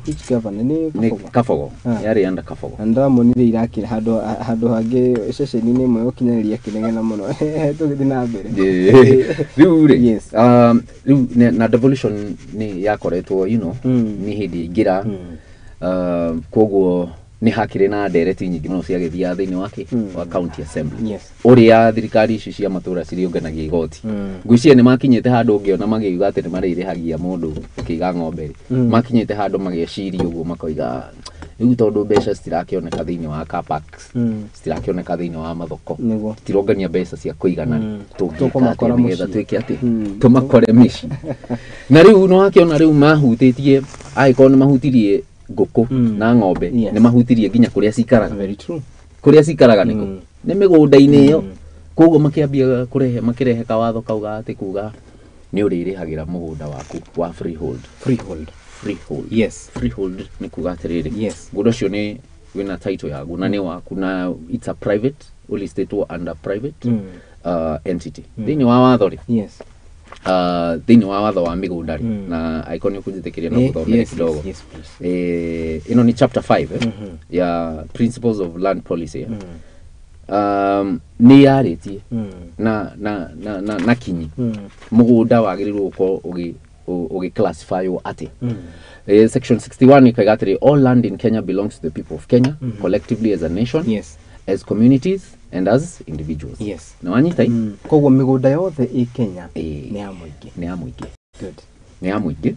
which governor ni Kabogo yari under Kabogo ndamonire irakira handu hangi ceceni-ini imwe ukinyaniria kinegena muno tugithi na mbere riu ri riu na devolution ni yakoretwo you know ni hindi ngira koguo ni hakire na ndereti nyingi muno cia githia thiini wa county assembly uria thirikari ici cia matura ciriunganagia igoti ngwiciria ni makinyite handu ungiona magiuga ati ni maririhagia mundu ukiiga ng'ombe makinyite handu mageciria uguo makoiga riu tondu mbeca citirakioneka thiini wa car parks citirakioneka thiini wa mathoko tirongania mbeca cia kuigana tukumakora nigetha twike ati tumakore mici na riu no hakiona riu mahutitie aiko ni mahutirie nguku na ng'ombe ni mahutirie nginya kuria cikaraga very true kuria cikaraga ni migunda-ini iyo koguo makiambia makirehe kawatho kauga ati kuga ni uririhagira mugunda waku wa freehold yes freehold ni kuga atiriri ngunda cio ni wina title yagu na ni waku na it's a private only state under private entity thini wa watho ri thini wa watho wa migunda ri na icon ukujitekeria na kuthomera kidogo ino ni chapter 5 ya principles of land policy ni yaritie na kinyi mugunda wagirirwo uko ugi classify ati section 61 ikagatiri all land in Kenya belongs to the people of Kenya collectively as a nation as communities and as individuals na wanyita koguo migunda yothe i Kenya ni ya muingi good ni ya muingi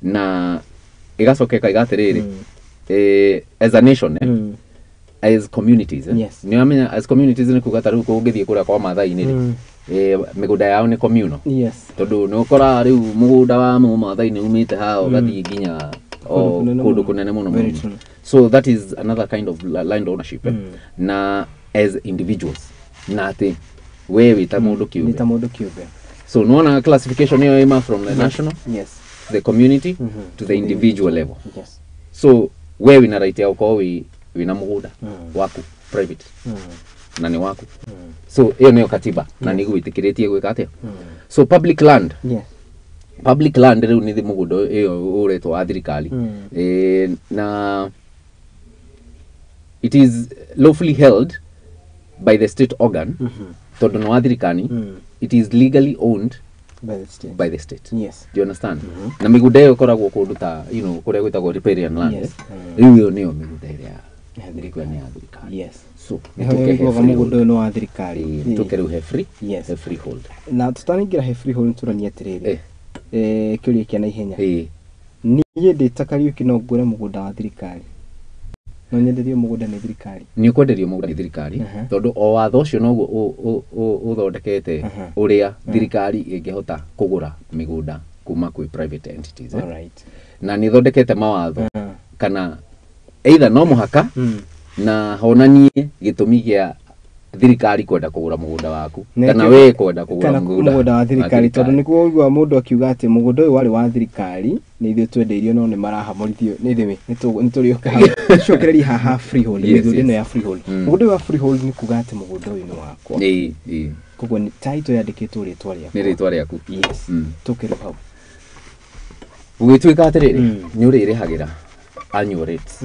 na igacokeka igatiriri as a nation as communities Yes. Ni amenya as communities ni kugata riu kungithie kuria kwa mathai ni migunda yao ni communal. Yes. Tondu no kora riu mugunda wa mathai ni umite hao gathi ginya kundu kunene muno. So that is another kind of land ownership. Na as individuals na ati wewe ta mundu kiumbe. So no classification hiyo ima from the national, the community to the individual level. Yes. So wewe na right yao kwa wina mugunda waku private na ni waku. So hiyo niyo katiba na ni gwitikiretie gwika atia. So public land. Yes. Public land riu ni mugunda hiyo uretwo wa thirikari. Na it is lawfully held by the state organ. Tondu no wa thirikari. It is legally owned by the state. Yes. Do you understand? Na migunda hiyo koragwo kundu ta kuria gwitagwo riparian land. Riu hiyo niyo migunda iria thirikari. Yes. So mugunda no wa thirikari. Tukeru he free. Yes. Freehold. Na tutaningira he freehold turania atiriri. Kiuria kia na ihenya. Niĩ ndĩtakariũki no ngũre mũgũnda wa thirikari. No nyenderio mũgũnda nĩ thirikari. Nĩ kwenderio mũgũnda nĩ thirikari tondũ o watho ũcio noguo ũthondekete ũrĩa thirikari ĩngĩhota kũgũra mĩgũnda kuma kwĩ private entities. Na nĩ thondekete mawatho kana either no mũhaka na honanie gĩtũmi gĩa thirikari kwenda kũgũra mũgũnda waku kana we kwenda kũgũra mũgũnda wa thirikari tondu nikuo ũigua mũndũ akiuga atĩ mũgũnda ũyũ warĩ wa thirikari nĩ ithuĩ twendeirio no nĩ marahamorithio nĩ ithuĩ nĩ tũrĩoka cokereria haha freehold mĩgũnda ĩno ya freehold mũgũnda ũyũ wa freehold nĩ kuga atĩ mũgũnda ũyũ nĩ wakwa koguo nĩ title yandĩkĩtwo rĩtwa rĩaku nĩ rĩtwa rĩaku yes tũkĩrĩ hau gũgĩtuĩka atĩrĩrĩ nĩ ũrĩrĩhagĩra annual rates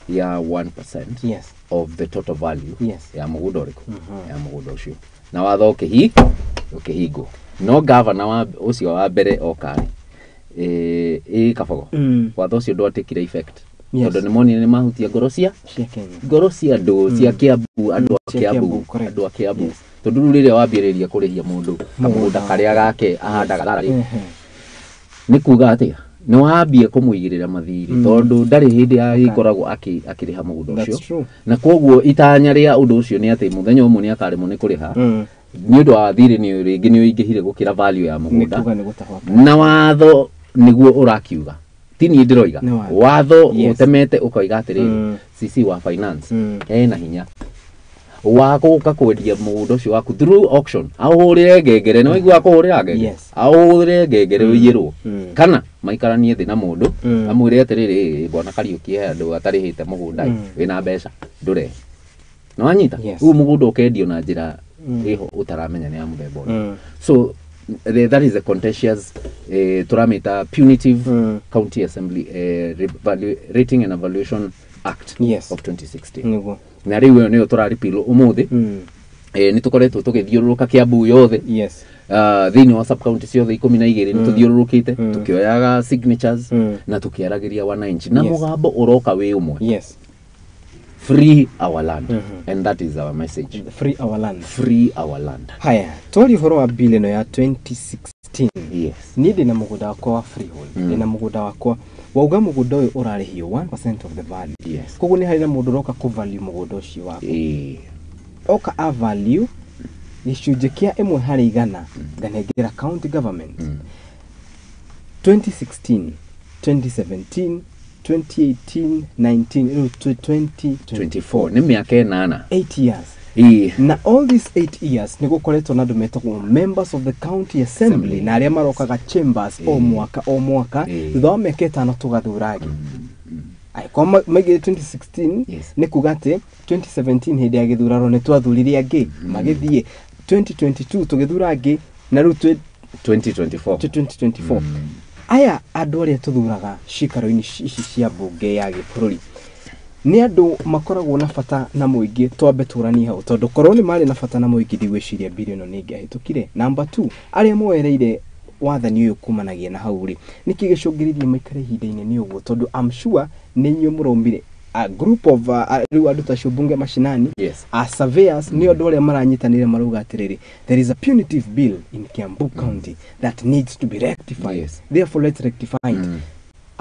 ya 1% of the total value ya mũgũnda ũrĩkũ ya mũgũnda ũcio na watho ũkĩhingwo no governor wa ũcio wa mbere okari kabogo watho ũcio ndwatĩkire effect tondũ nĩ monire nĩ mahutia ngoro cia andũ cia Kiambu andũ a Kiambu tondũ rĩu rĩrĩa wambĩrĩria kũrĩhia mũndũ mũgũnda karĩa gake ahandaga rarĩ nĩ kuga atĩa nĩ wambie kũmũigĩrĩra mathiri tondũ ndarĩ hĩndĩ agĩkoragwo akĩrĩha mũgũnda ũcio na koguo itanya rĩa ũndũ ũcio nĩ atĩ mũthenya ũmwe nĩ akaremwo nĩ kũrĩha nĩ ũndũ wa thirĩ nĩ rĩngĩ nĩ ũingĩhire gũkĩra value ya mũgũnda na watho nĩguo ũrakiuga ti niĩ ndĩroiga watho ũtemete ũkoiga atĩrĩrĩ CC wa finance hena hinya wa gũka kwendia mũgũnda ũcio waku through auction ahũrĩre ngengere no igua kũhũrĩra ngengere ahũrĩre ngengere ũiyĩrwo kana maikaranie thĩ na mũndũ amwĩre atĩrĩrĩ bwana Kariũki andũ atarĩhĩte mũgũnda wĩna mbeca ndũre no anyita rĩu mũgũnda ũkendio na njĩra ĩho ũtaramenya nĩ ya mũthemba ũrĩkũ so that is a contentious turamita punitive county assembly rating and evaluation act of 2016 na rĩu ĩyo nĩyo tũraripilo ũmũthĩ nĩ tũkoretwo tũgĩthiũrũrũka Kiambu yothe thĩinĩ wa sub county ciothe 12 nĩ tũthiũrũrũkĩte tũkĩoyaga signatures na tũkĩaragĩria wananchi na mũgambo ũroka wĩ ũmwe free our land and that is our message free our land haya tũri ũhoro wa bill ĩno ya 2016 niĩ ndĩna mũgũnda wakwa wa freehold ndĩna mũgũnda wakwa wauga mũgũnda ũyũ ũrarĩhio 1% of the value koguo nĩ harĩ na mũndũ ũroka kũ value mũgũnda ũcio waku oka a value gĩcunjĩ kĩa 1/100 nganengera county government 2016 2017 2018 19 2024 nĩ mĩaka 8 years na all these 8 years nĩ gũkoretwo na andũ metagwo members of the county assembly na arĩa marokaga chambers o mwaka thutha wa mĩaka 5 tũgathuragi kwa maigire 2016 nĩ kuga atĩ 2017 hĩndĩ ya gĩthurano nĩ twathurire angĩ magĩthiĩ 2022 tũgĩthura angĩ na rĩu 2024 aya andũ arĩa tũthuraga cikaro-inĩ ici cia mbunge ya gĩbũrũri nĩ andũ makoragwo na bata na mũingĩ twambe tũranie hau tondũ korwo nĩ marĩ na bata na mũingĩ ndigwĩciria mbiri ĩno nĩ ingĩahĩtũkire number 2 arĩa moereire wathani ũyũ kumanagia na hau rĩ nĩkĩ gĩcũngĩrĩirie maikare ihinda-inĩ nĩ ũguo tondũ I'm sure nĩ inyuĩ mũraumire a group of rĩu andũ ta bunge mashinani surveyors nĩ andũ arĩa maranyitanĩire marauga atĩrĩrĩ there is a punitive bill in Kiambu County that needs to be rectified therefore let's rectify it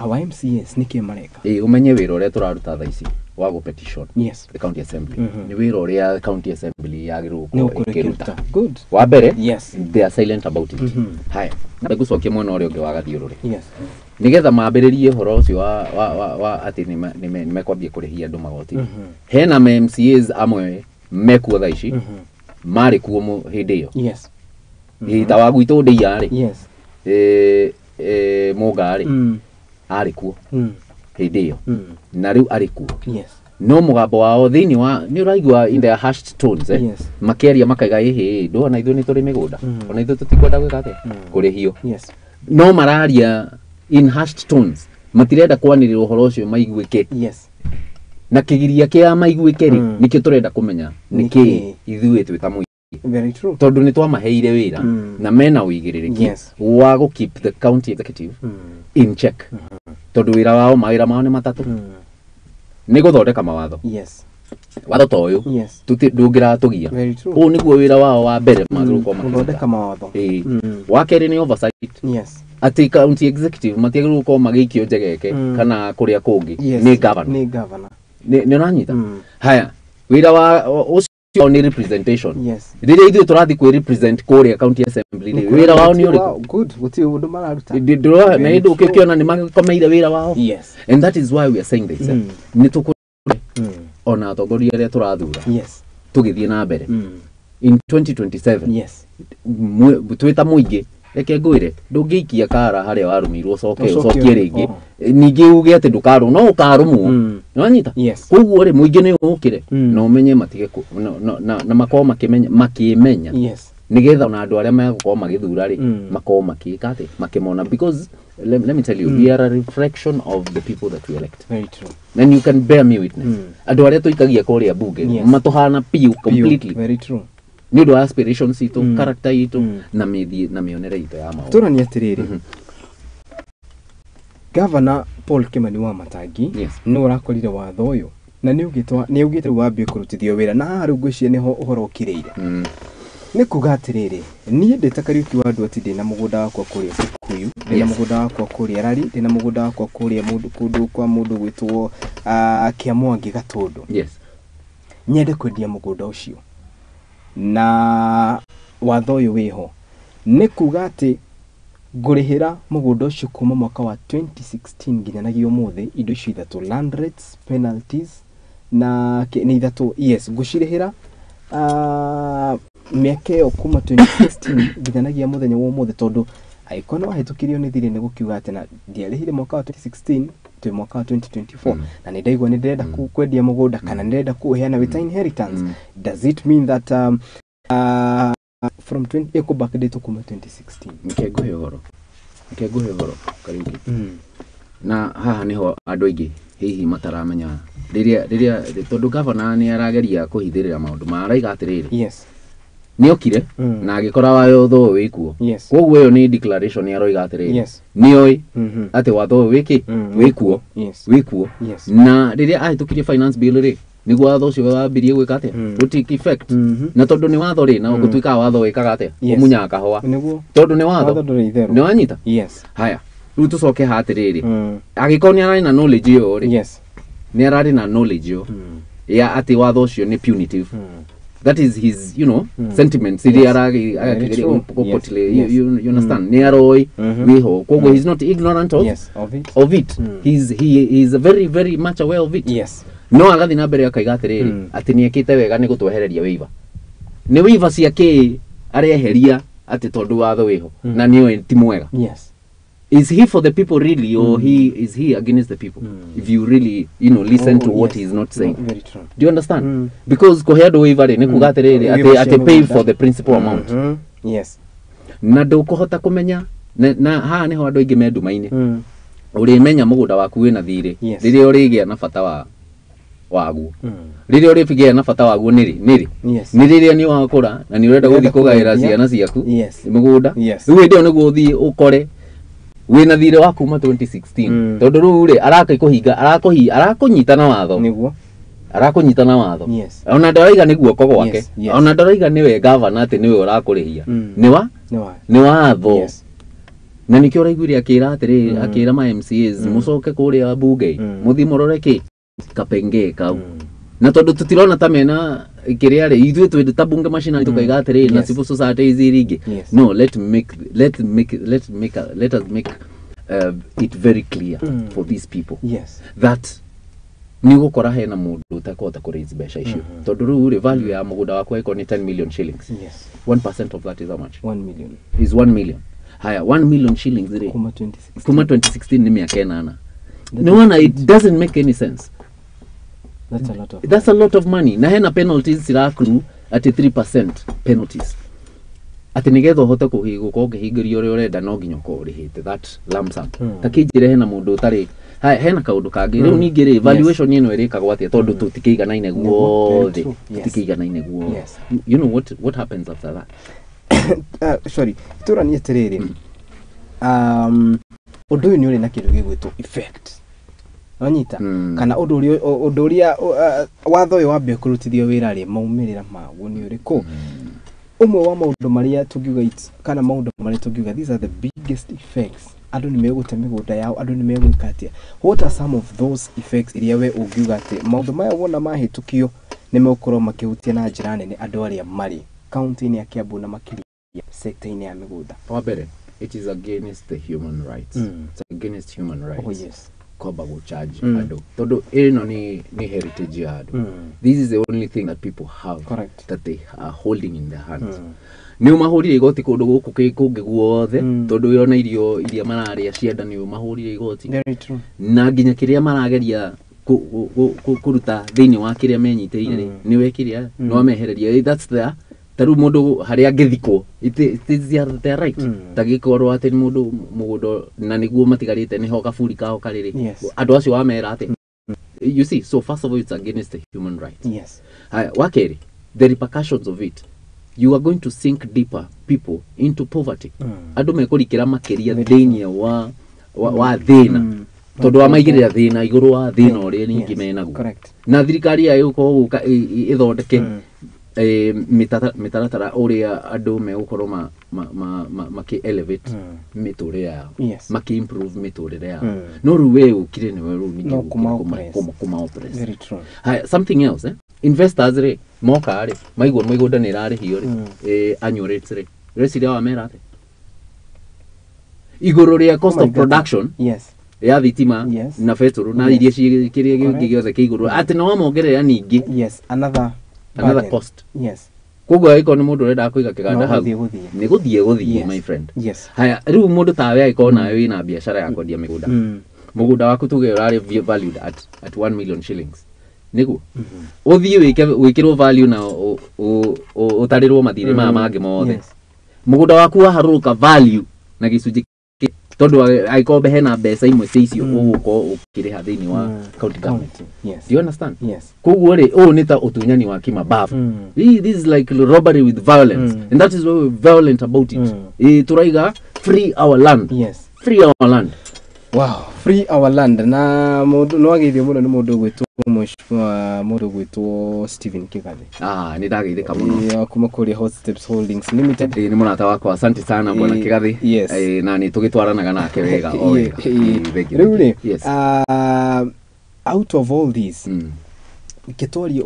our MCS niki mareka umenye wira uria turaruta tha ici wa go petition yes the county assembly ni wira uria county assembly yagirwo kuruta good wa mbere yes they are silent about it haya na gucokia mwena uria ungi wa gathiururi yes nigetha mambiririe horo ucio wa ati ni mekwambia kurihia andu magoti hena MCAs amwe mekuo tha ici mari kuo hindi iyo yes ita wa gwitu ndia ri yes mugari ari kuo hindi iyo na riu ari kuo yes no mugambo wao thini wa ni uraigua in their hushed tones makeria makaiga hihi ndona ithu ni turi migunda ona ithu tutikwenda gwika atia kurihio yes no mararia in hushed tones matirenda kwanirira uhoro ucio maiguike yes na kigiria kia maiguike ri nikio turenda kumenya niki ithuĩ twita mũingĩ very true tondu ni twamaheire wira na mena uigĩrĩrĩki wa go keep the county executive in check tondu wira wao mawira mao ni matatu ni guthondeka mawatho yes watho ta uyu ndungira tugia u niguo wira wao wa mbere magĩrũkwo guthondeka mawatho wa kerĩ ni oversight yes ati county executive matiagĩrĩirwo gũkorwo magĩikio njegeke kana kũrĩa kũngĩ ni governor ni unanyita haya wira wa ucio ni representation yes rĩrĩa ithuĩ tũrathi kwĩ represent kũrĩa county assembly wira wao ni ũrĩkũ good gũtirĩ ũndũ mararuta ndĩrona na indũ ũkĩona ni magĩkomeire wira wao yes and that is why we are saying this ni tukũ ona atongoria arĩa tũrathura yes tũgĩthiĩ na mbere in 2027 yes twĩta mũingĩ reke ngwĩre ndũngĩikia kara harĩa warumirwo ucokie rĩngĩ ningĩ uge atĩ ndũkarũ no ũkarũmwo nĩwanyita koguo rĩ mũingĩ nĩ ũkĩre na ũmenye matige na makorwo makĩmenya nĩgetha ona andũ arĩa megũkorwo magĩthura rĩ makorwo makĩka atĩ makĩmona because let me tell you we are a reflection of the people that we elect very true and you can bear me witness andũ arĩa tũikagia kũrĩa bunge matũhana piu completely very true ni do aspirations itu character itu na mionere itu ya mao turani atiriri Governor Paul Kimani wa Matangi no urakorire watho uyu na ni ugite wambie kurutithio wira na haru ngwiciria niho uhoro ukireire ni kuga atiriri ni ndeta Kariuki wa andu ati ndina mugunda wakwa kuria Kikuyu ndina mugunda wakwa kuria Rari ndina mugunda wakwa kuria kundu kwa mundu gwitwo Kiamwangi Gatundu nyende kwendia mugunda ucio na watho uyu wiho ni kuga ati ngurihira mugunda ucio kuma mwaka wa 2016 nginyanagia umuthi indo icio ithatu land rates penalties na ni ithatu yes ngucirihira miaka yo kuma 2016 nginyanagia muthenya wa umuthi tondu aikona wahitukirio ni thire ni gukiuga ati na ndiarihire mwaka wa 2016 tu mwaka wa 2024 na ni ndaigwa ni ndenda kwendia mugunda kana ndenda kuheana with inheritance does it mean that from 20 eco back date kuma 2016 nkego horo Kariuki na haha niho andu aingi hihi mataramenya riria tondu governor ni arageria kuhithirira maundu maraiga atiriri yes ni okire na agikora wayo tho wikuo koguo yo ni declaration ya roiga atiriri ni oi ati watho wiki wikuo na riria ahitukirie finance bill ri niguo watho ucio wambirie gwika atia take effect na tondu ni watho ri na gutuika watho wikaga atia umunya kahwa tondu ni watho ni wanyita haya riu tucoke hatiriri agikoni arari na knowledge yo ri ni arari na knowledge yo ya ati watho ucio ni punitive that is his sentiments ili aragi you understand ni aroi wiho koguo he's not ignorant of it he is very very much aware of it no agathi na mbere akaiga atiriri ati ni ekite wega ni gutwehereria wiva ni wiva ciake areheria ati tondu watho wiho na niyo ti mwega is he for the people really or is he against the people if you really listen to what he is not saying very true do you understand because koheado wivare ni kuga atiriri ati pay for the principal amount na ndukuhota kumenya na ha niho andu aingi mendumaini uri menya mugunda waku wina thiri riria urigia na bata waguo riria uripigia na bata waguo ni riria ni wakura na ni urenda guthi kugaira ciana ciaku mugunda riu ndio niguo uthi ukore wina thire wa kuma 2016 tondu riu ri arakunyita na watho niguo arakunyita na watho ona ndaraiga ni guoko gwake ona ndaraiga niwe governor ati niwe urakurihia ni watho na nikio raiguire akira atiri akira ma MCAs mucoke kuria bunge muthi morore ki kapenge kau na tondu tutirona ta mena kiria ri ithu twende ta bunge machine tukaiga atiri na civil society iziringi no let us make it very clear for these people that ni gukora hena mundu utakota ku raise besha issue tondu ru value ya mugunda wako iko ni 10 million shillings 1% of that is how much 1 million is 1 million haya 1 million shillings re kuma 2016 ni miaka 8 no one it doesn't make any sense. That's a lot of money na hena penalties sira crew at 3% penalties ati nigetho hote kuhigo ko ngihingirio uri urenda no nginya ko urihite that lump sum takijire hena mundu utari hena kaundu kangi riu ningi ri valuation ino irikagwo atia tondu tutikiganaine guothe tutikiganaine guothe you know what happens after that sorry turani eterere undu uyu ni uri na kindu gigwitwo effect onyita kana undu uria watho uyu wambe kurutithio wira ri maumirira maguo ni uriku umwe wa maundu maria tungiuga kana maundu maria tungiuga these are the biggest effects andu ni megute migunda yao andu ni megwikatia what are some of those effects iria we ungiuga ati maundu maya wona mahitukio ni megukorwo makihutia na njira nene andu aria mari county-ini ya Kiambu na makiria sector-ini ya migunda wa mbere it is against the human rights it's against human rights oh yes koba go charge ado todo eno ni heritage ado this is the only thing that people have that they are holding in their hands ni umahurire igoti kundu guku kungi guothe tondu yona iria mararia cienda ni umahurire igoti very true na nginya kiria marageria kuruta thiini wa kiria menyiteire ni wekiria no mehereria that's there taru mundu haria ngithikwo it is their right tagikorwo ati mundu mugundo na niguo matigarite ni ho kaburi kao kariri andu acio wamera ati you see so first of all it's against the human rights wakeri the repercussions of it you are going to sink deeper people into poverty andu mekurikira makiria thiini wa thina tondu wa maigirira thina iguru wa thina uria ningi menaguo na thirikari ya yuko ithondeke mitaratara uria andu megukorwo maki elevate miturire yao maki improve miturire yao no ruwe ukire ni weru ningi kuma oppress very true something else investors re moka re maigwo migunda ni rari hiyo re annual rates re resiria wa mera ate iguru ria cost of production ya thitima na feturu na iria cikiria gingi giothe kiiguru ati no mongerera ningi another cost koguo iko ni mundu urenda kuiga kiganda hau ni guthie my friend haya riu mundu tawe aiko nayo ina biashara ya kwendia migunda mugunda waku tuge urari valued at 1 million shillings niguo uthie wikirwo value na utarirwo mathire mangi mothe mugunda waku waharuka value na gicunji tondu aikombe hena mbeca imwe cicio uguko ukiriha thiini wa county government do you understand koguo ri ni ta utunyani wa kimabavu this is like robbery with violence and that is why we're violent about it turaiga free our land free our land wow free our land na mundu no agithio muno ni mundu gwitwo mheshimiwa mundu gwitwo Stephen Kigathi ni ndageithika muno kuma kuri Hot Steps Holdings Limited ni munata wako asante sana bwana Kigathi na ni tugitwaranaga nake wega o wega riu out of all this kitwarie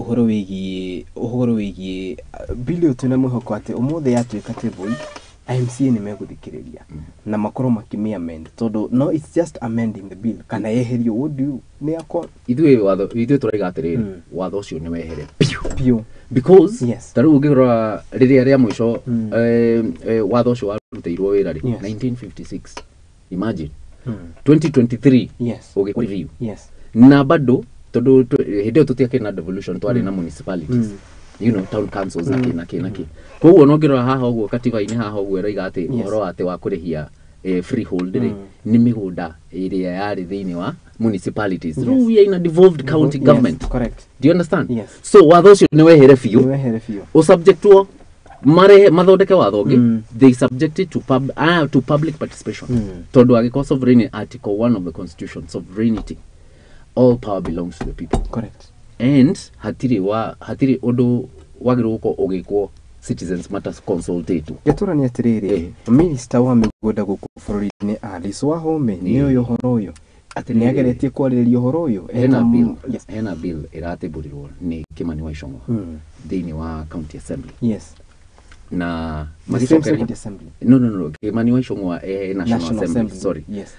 uhoro wigie bilio tuna muhoko ati umuthe yatuika teboi IMC ni meguthikiriria na makoro makimia amend todo no it's just amending the bill kana yeherio would you ne akwa ithuĩ turaiga atiriri watho ucio ni wehere piu because taru ngirora riria ria mwisho watho ucio waruteirwo wira ri 1956 imagine 2023 ugikwa review na bado todo hĩndĩ ĩyo tũtiakĩrĩ na devolution twari na municipalities you know town councils naki koguo no ngirora haha ũguo katiba-inĩ haha ũguo raiga atĩ ũhoro atĩ wa kũrĩhia freehold rĩ nĩ mĩgũnda ĩrĩa yarĩ thĩinĩ wa municipalities we are in a devolved county government correct do you understand so watho ũcio nĩ wehere biũ ũsubjectwo mathondeke watho ũngĩ they subjected to public participation tondũ agĩkorwo sovereignty article 1 of the constitution sovereignty all power belongs to the people correct and hatiri undu wagirwo ko ugikwo citizens matters consultate Geturani atiriri minister wa migunda guku bururi-ini Alice Wahome ni uyu horo uyu ati ni ageretie kwariria horo uyu ena bill irateburirwo ni Kimani wa Icũng'wa thĩinĩ wa county assembly. Yes. Na Magicokeria assembly. No Kimani wa Icũng'wa national assembly. Sorry. Yes.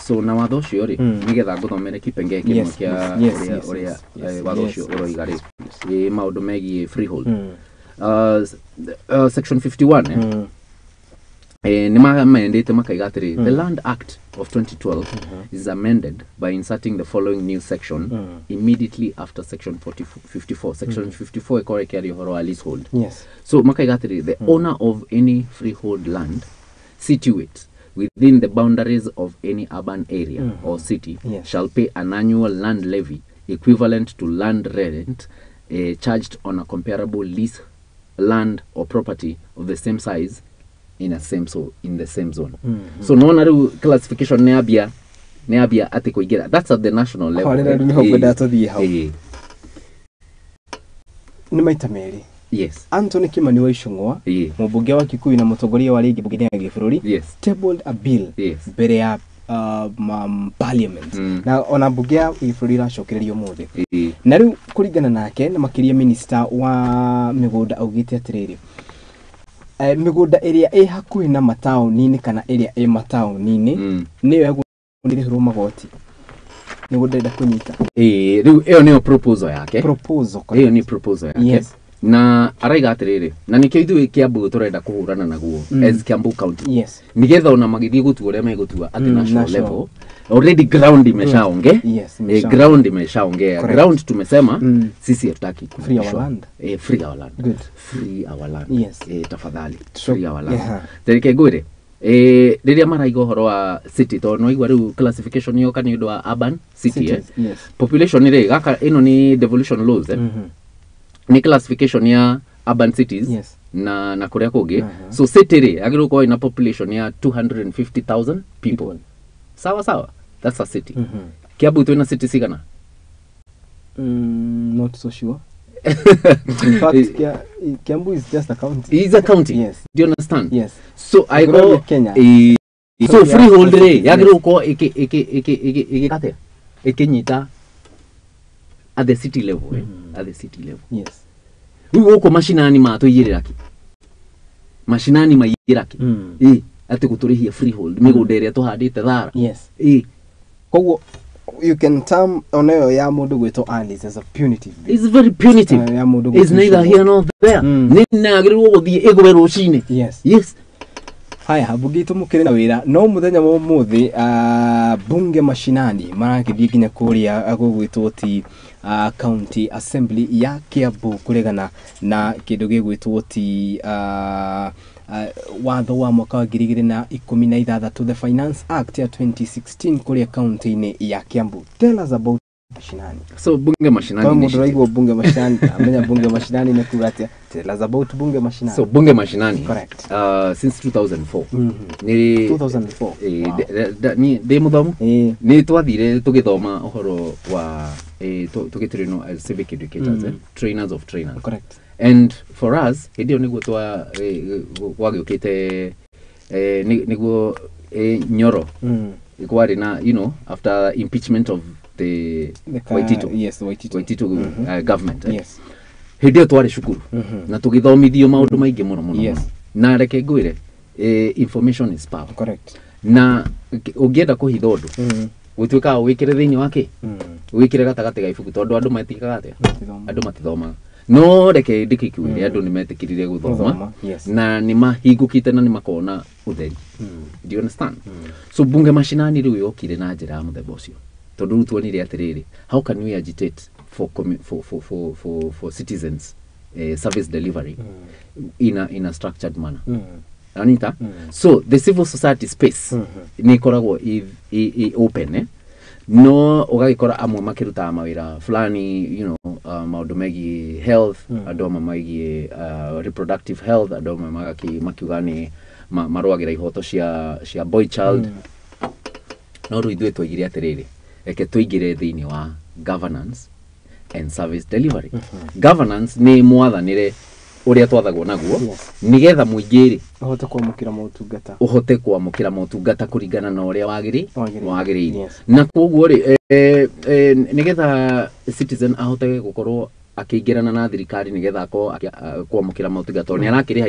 So na watho ũcio ri nigetha ngũthomere kipengee kĩmwe kĩa ũrĩa watho ũcio ũroiga ri maũndũ megiĩ freehold. Section 51 Nimamendete makaiga atiri the Land Act of 2012 is amended by inserting the following new section immediately after section 54. Section 54 ekore carry horo a leasehold. Yes. So makaiga atiri the owner of any freehold land situate within the boundaries of any urban area or city shall pay an annual land levy equivalent to land rent charged on a comparable lease land or property of the same size in the same zone. So no one classification ne abia ati kuigira. That's at the national level. Ni maita meri. Yes. Anthony Kimani wa Icũng'wa mubunge wa Kikuyu na mutongoria wa rigi bunge ya gĩbũrũri tabled a bill mbere ya parliament na ona bunge ya gĩbũrũri iracokererio mothe na rĩu kũringana nake na makiria minister wa migunda augite atiriri migunda ĩrĩa ĩ hakuhĩ na mataũni-inĩ kana ĩrĩa ĩ mataũni-inĩ nĩyo ĩgũrĩhĩrwo magoti nĩguo ndenda kũnyita rĩu ĩyo nĩyo proposal yake ĩyo ni proposal yake. Yes. Na araiga atiriri na nikio ithuĩ Kiambu turenda kuhurana naguo as Kiambu county. Yes. Nigetha ona magithii gutua ũrĩa megutua at national level already ground imeshaonge. Ground imeshaongea. Ground tumesema sisi hatutaki free our land. Free our land. Good. Free our land. Yes. Tafadhali free our land. Tereke gwire riria maraiga horo wa city to no igwa riu classification yo kana ndu wa urban city. Population ri gaka ino ni devolution laws ni classification ya urban cities na kuria kungi. So city ri agiru ko ina population ya 250,000 people. Sawa that's a city. Kiambu tu ina city sigana? Not so sure. In fact, Kiambu is just a county. It's a county. Yes. Do you understand? Yes. So I go Kenya. So freehold re yagiru ko nyita at the city level. At the city level. Yes. Uko mashinani ma to yiraki. Mashinani ma yiraki. Ati guturihia freehold migunda ĩrĩa tuhandite thara. Yes. Koguo you can term onayo ya mundu gwito Alice as a punitive. It's very punitive. It's neither here nor there. Nina agirirwo guthie igwe rucini. Yes. Haya bunge tumukire na wira no muthenya wa muthi bunge mashinani marakithie nginya kuria agugwitwo ti county assembly ya Kiambu kuregana na kindu gigwitwo ti watho wa mwaka wa 2016 the Finance Act ya 2016 kuria county-ini ya Kiambu. Tell us about mashinani. So bunge mashinani kama muduraigo bunge mashinani amenya bunge mashinani na kuratia. Tell us about bunge mashinani. So bunge mashinani correct since 2004 ni 2004 ni muthomu ni twathire tugithoma uhoro wa tugitirino as civic educators trainers of trainers. Correct. And for us hidio niguo twa wagiukite niguo nyoro ikwari na after impeachment of the Waitito. Yes, Waitito government. Yes. Hidio twari shukuru na tugithomithio maundu maingi muno na reke ngwire information is power. Correct. Na ungienda kuhitha undu gutwika wikire thiini wake wikire gatagati ga ibuku tondu andu matikaga atia andu matithoma no reke ndikikiure andu ni metikirire guthoma na ni mahingukite na ni makona utheri. Do you understand? So bunge mashinani riu yokire na njira ya muthemba ucio tondu tuonire atiriri how can we agitate for citizens service delivery in a structured manner. Anita so the civil society space ni koragwo open no ugagikora amwe makiruta mawira fulani maundu megi health andu magi reproductive health andu makiuga ni marwagira ihoto cia boy child no ru ithuĩ twaigire atiriri eke tuigire thiini wa governance and service delivery. Governance ni mwathanire uria twathagwo naguo nigetha muingiri uhote kwamukira motungata kuringana na uria wagiri na koguo ri nigetha citizen ahote gukorwo akiingirana na thirikari nigetha kwamukira motungata ni arakiriha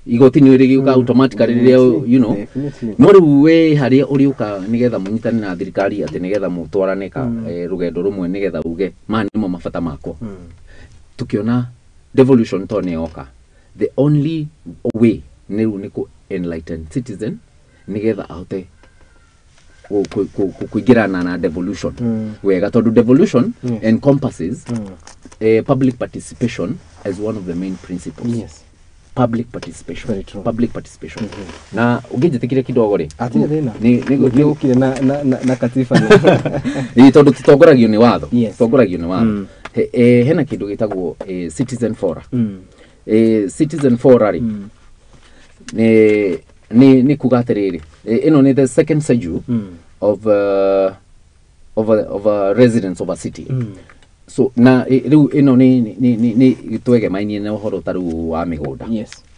igoti ni rigiuka automatically riria you know no riu we haria uriuka nigetha munyitane na thirikari ati nigetha mutwaraneka rugendo rumwe nigetha uge mani mo mafata makwa tukiona devolution to ne oka the only way ni ku enlighten citizen nigetha ahote kuigirana na devolution wega tondu devolution encompasses public participation as one of the main principles public participation na ungejitikire kidogo ri ni ukire na katiba ni tondu tutongoragio ni watho hena kindu gitagwo citizen fora citizen fora ri ni kugatiriri ino ni the second schedule of a residence of a city so na riu ino ni twege mainie na uhoro taru wa migunda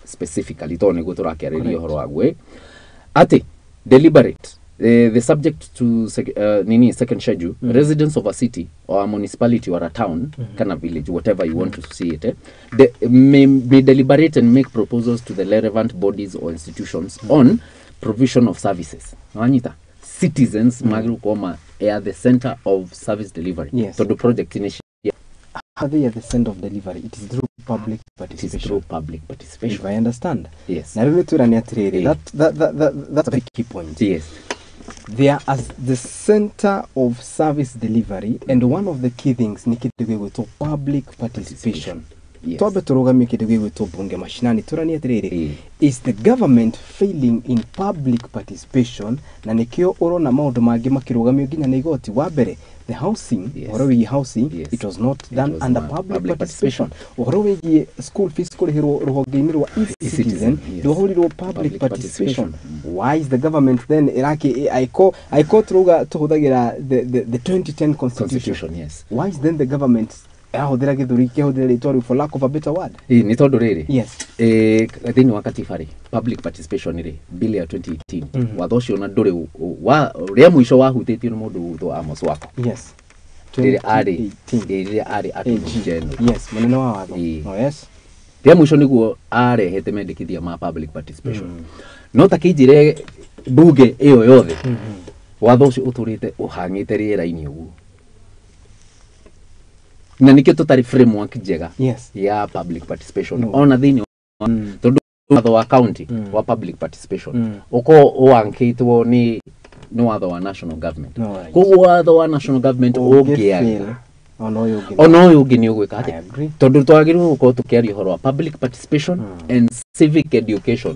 specifically to ni guturakiariria uhoro wa gwe ati deliberate the subject to second schedule residents of a city or a municipality or a town kana village whatever you want to see it they may deliberate and make proposals to the relevant bodies or institutions on provision of services wanyita citizens magru koma are the center of service delivery so the project initiative are they at the center of delivery it is through public participation if I understand na really turani atiriri that's a key point they are as the center of service delivery and one of the key things ni kitu gitwa public participation twabe turugamie kitu gitwa bunge mashinani turani atiriri is the government failing in public participation na nikio urona maundu mangi makirugamio ginya na igoti wa mbere the housing housing it was not done under public participation school fees kurihirwo ruhonge-ini rwa citizen ruhorirwo public participation why is the government then iraki aiko turuga tuhuthagira the 2010 constitution why is then the government ahudira githuri kihudira ritwa for lack of a better word ni tondu riri thini wa katifari public participation ri bill ya 2018 watho cio na nduri wa ria mwisho wahutitio ni mundu to Amos wako riri ari munene wa watho ria mwisho niguo arehete mendekithia ma public participation no takijire bunge iyo yothe watho ucio uturite uhangite riera-ini uguo na nikio tutari framework njega ya public participation ona thini tondu watho wa county wa public participation uko uankitwo ni watho wa national government koguo watho wa national government ungiaga ono uyu ungi ni ugwika ati tondu twagirwo gukorwo tukiaria uhoro wa public participation and civic education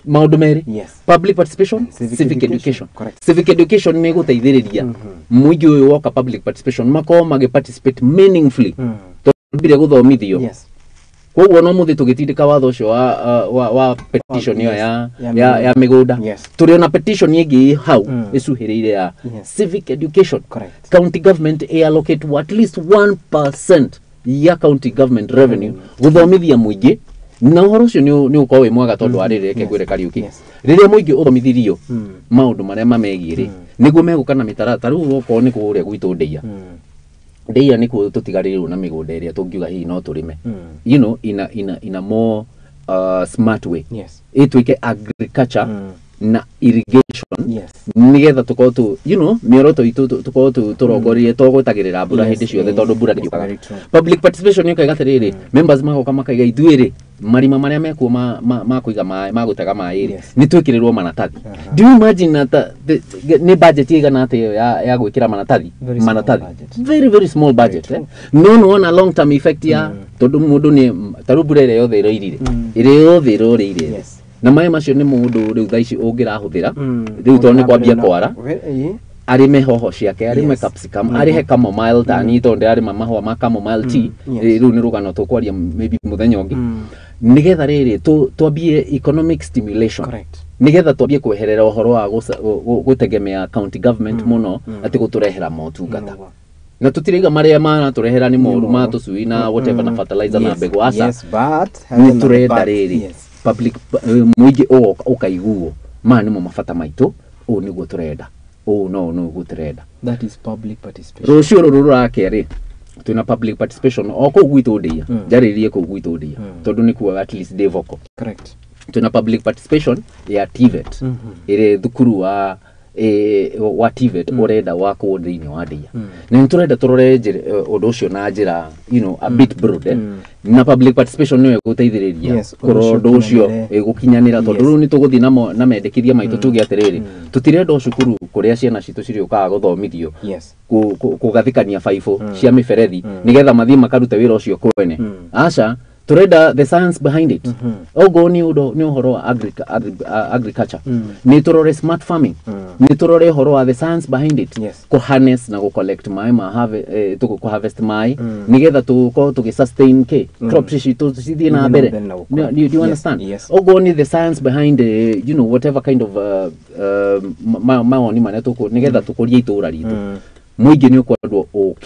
maundu meri public participation civic education civic education ni guteithiriria muingi uyu woka public participation mako magi participate meaningfully tobire guthomithio koguo no muthi tugitindika watho ucio wa petition yo ya migunda turi ona petition ingi hau icuhiriire ya civic education county government allocate at least 1% ya county government revenue guthomithia muingi na uhoro ucio ni uko we mwaga tondu arire reke gwire kariuki riria muingi uthomithirio maundu maria mamegire niguo megukana mitarata riu uko ni kuria gwitu ndeia ni ku tutigarirwo na migunda iria tungiuga hihi no turime you know in a more smart way itwike agriculture na irrigation nigetha tukorwo tu you know mioroto itu tukorwo turongorie tugwetagirira mbura hindi ciothe tondu mbura ndiukaga public participation yuka igatiriri members magoka makaiga ithuiri marima maria mekuo ma kuiga mai ma gutega mai ni twikirirwo manatathi do you imagine that ni budget igana ati ya gwikira manatathi very very small budget no on a long term effect ya tondu mundu ni tarubura ire yothe irorire na mai macio ni mundu riu thaici ungirahuthira riu to ni kwambia kwara arime hoho ciake arime capsicum arihe chamomile tani tonde arima mahwa ma chamomile tea riu ni rugano tukwaria maybe muthenya ungi nigetha riri twambie economic stimulation nigetha twambie kweherera uhoro wa gutegemea county government muno ati guturehera motungata na tutiriga maria mana turehera ni moru ma tucui na whatever na fertilizer na mbegu asa. Yes, but ni turenda riri public muigi ukaiguo ma ni mo mafata maitu o niguo turenda o no niguo turenda. That is public participation. Rucio ruru rakeri tuna public participation oko gwitu ndia jaririe ko gwitu ndia tondu ni kuwa at least de vocal. Correct. Tuna public participation ya TVET ire thukuru wa TVET urenda wako thiini wa ndia na nturenda turore undu ucio na njira a bit broad na public participation niwe guteithiriria kuro undu ucio gukinyanira tondu ru ni tuguthi na mendekithia maitu tuge atiriri tutirenda cukuru kuria ciana citu ciriokaga guthomithio kugathikania baibũ cia miberethi nigetha mathie makaruta wira ucio kwene aca turenda the science behind it. Ogo ni uhoro wa agriculture. Ni turore smart farming. Ni turore uhoro wa the science behind it. Ko harness na go collect mai ko harvest mai nigetha tugi sustain crops citu cithie na mbere. Do you understand? Ogo ni the science behind whatever kind of maoni mane nigetha tukuria itura ritu. Muigi ni ukwandwo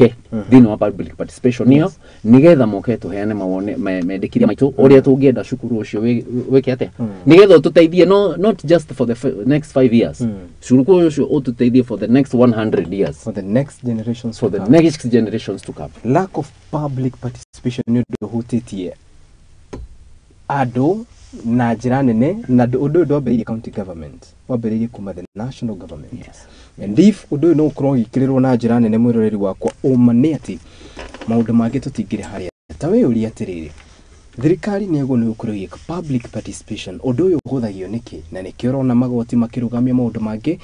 thini wa public participation niyo nigetha moke tuheane mawone mendekithia maitu uria tungienda cukuru ucio weke atia nigetha tuteithie not just for the next 5 years cukuru ucio ututeithie for the next 100 years for the next generations to come. Lack of public participation ni hutitie ado na njira nene na undu ndwambĩrĩirie county government wambĩrĩirie kuma the national government. And if undu no ukorwo ikirirwo na njira nene mwiroreri wakwa umane ati maundu mangĩ tutingire haria ta we uri atiriri thirikari ni ego ni ukorwo igika public participation undu uyu uhuthagio niki na niki urona magoti makirugamia maundu mangĩ